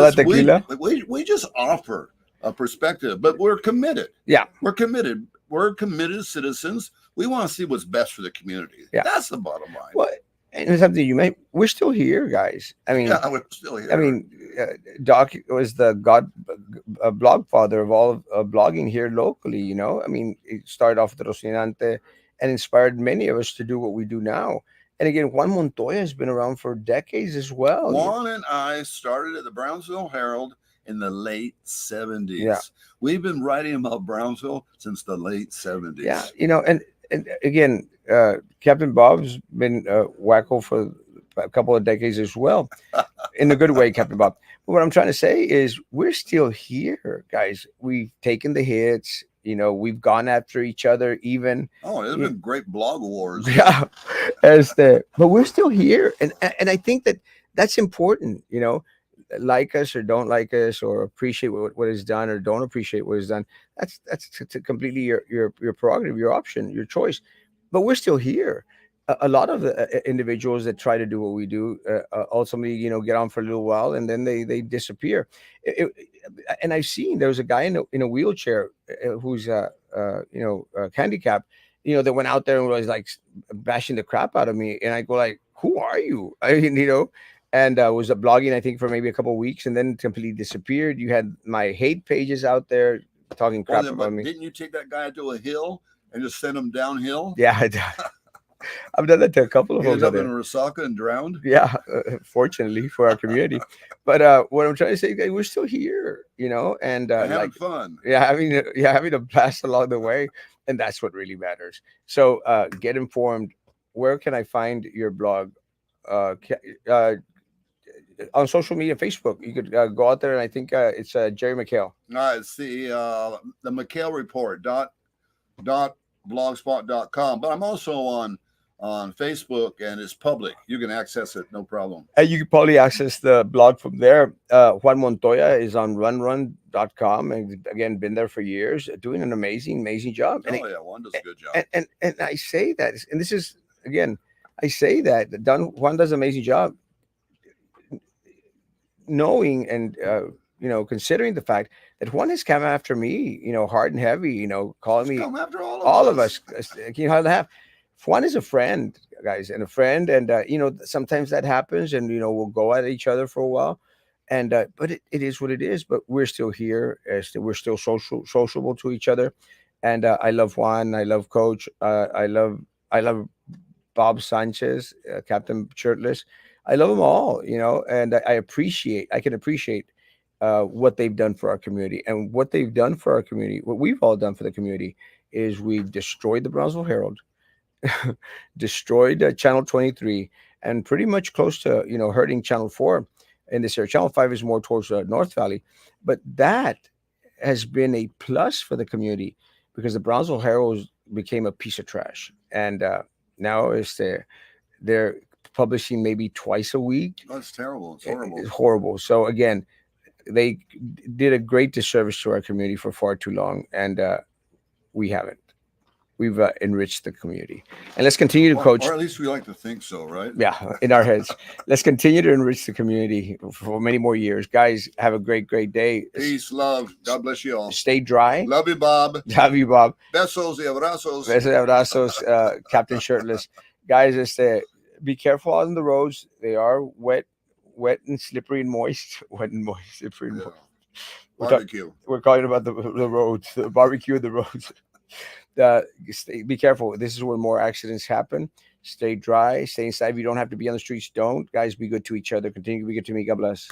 [SPEAKER 2] we just offer a perspective, but we're committed.
[SPEAKER 1] Yeah.
[SPEAKER 2] We're committed. We're committed citizens. We want to see what's best for the community. Yeah. That's the bottom line.
[SPEAKER 1] Well, and something we're still here, guys. I mean,
[SPEAKER 2] yeah, we're still here.
[SPEAKER 1] I mean, Doc was the blog father of all blogging here locally. I mean, he started off with Rocinante and inspired many of us to do what we do now. And again, Juan Montoya has been around for decades as well.
[SPEAKER 2] Juan and I started at the Brownsville Herald in the late 70s.
[SPEAKER 1] Yeah.
[SPEAKER 2] We've been writing about Brownsville since the late 70s.
[SPEAKER 1] Yeah, and and again, Captain Bob's been wacko for a couple of decades as well, in a good way, Captain Bob. But what I'm trying to say is we're still here, guys. We've taken the hits. We've gone after each other, even.
[SPEAKER 2] Oh, there's
[SPEAKER 1] y-
[SPEAKER 2] been great blog wars.
[SPEAKER 1] Yeah, but we're still here, and I think that that's important. Like us or don't like us, or appreciate what is done or don't appreciate what is done. That's completely your prerogative, your option, your choice. But we're still here. A lot of the individuals that try to do what we do ultimately, get on for a little while and then they disappear. And I've seen there was a guy in a wheelchair who's handicapped, that went out there and was like bashing the crap out of me, and I go like, "Who are you?" I mean, and was blogging, I think, for maybe a couple of weeks, and then completely disappeared. You had my hate pages out there talking
[SPEAKER 2] Well,
[SPEAKER 1] crap
[SPEAKER 2] then,
[SPEAKER 1] about
[SPEAKER 2] but
[SPEAKER 1] me.
[SPEAKER 2] didn't you take that guy to a hill and just send him downhill?
[SPEAKER 1] Yeah, I've done that to a couple of
[SPEAKER 2] He ended
[SPEAKER 1] folks out
[SPEAKER 2] up in
[SPEAKER 1] there.
[SPEAKER 2] Osaka and drowned.
[SPEAKER 1] Yeah, fortunately for our community. But what I'm trying to say, guys, we're still here, and
[SPEAKER 2] And having
[SPEAKER 1] like,
[SPEAKER 2] fun.
[SPEAKER 1] having a blast along the way, and that's what really matters. So get informed. Where can I find your blog? On social media, Facebook. You could go out there, and I think it's Jerry McHale.
[SPEAKER 2] It's the McHale Report dot blogspot.com. But I'm also on Facebook, and it's public. You can access it, no problem.
[SPEAKER 1] You can probably access the blog from there. Juan Montoya is on runrun.com, and again, been there for years, doing an amazing job.
[SPEAKER 2] Oh yeah, one does a good job.
[SPEAKER 1] And I say that, and this is again, I say that Juan does an amazing job, knowing and considering the fact that Juan has come after me, hard and heavy, calling
[SPEAKER 2] It's
[SPEAKER 1] me,
[SPEAKER 2] come after all of
[SPEAKER 1] all of
[SPEAKER 2] us.
[SPEAKER 1] us, how to have. Juan is a friend, guys, and a friend, and sometimes that happens, and we'll go at each other for a while, and but it is what it is. But we're still here, we're still sociable to each other, and I love Juan, I love Coach, I love Bob Sanchez, Captain Shirtless. I love them all, and I can appreciate what they've done for our community, and what they've done for our community. What we've all done for the community is we've destroyed the Brownsville Herald, destroyed Channel 23, and pretty much close to hurting Channel 4 in this area. Channel 5 is more towards North Valley, but that has been a plus for the community because the Brownsville Herald became a piece of trash, and now they're publishing maybe twice a week.
[SPEAKER 2] That's terrible. It's horrible.
[SPEAKER 1] It's horrible. So again, they did a great disservice to our community for far too long, and we haven't. We've enriched the community, and let's continue to coach.
[SPEAKER 2] Or at least we like to think so, right?
[SPEAKER 1] Yeah, in our heads. Let's continue to enrich the community for many more years, guys. Have a great day.
[SPEAKER 2] Peace, love. God bless you all.
[SPEAKER 1] Stay dry.
[SPEAKER 2] Love you, Bob.
[SPEAKER 1] Love you, Bob.
[SPEAKER 2] Besos y abrazos.
[SPEAKER 1] Besos y abrazos, Captain Shirtless. Guys, be careful out on the roads. They are wet and slippery and moist. Wet and moist, slippery and
[SPEAKER 2] Yeah.
[SPEAKER 1] moist.
[SPEAKER 2] Barbecue.
[SPEAKER 1] We're talking about the roads, the barbecue, the roads. Be careful. This is where more accidents happen. Stay dry. Stay inside. If you don't have to be on the streets, don't. Guys, be good to each other. Continue to be good to me. God bless.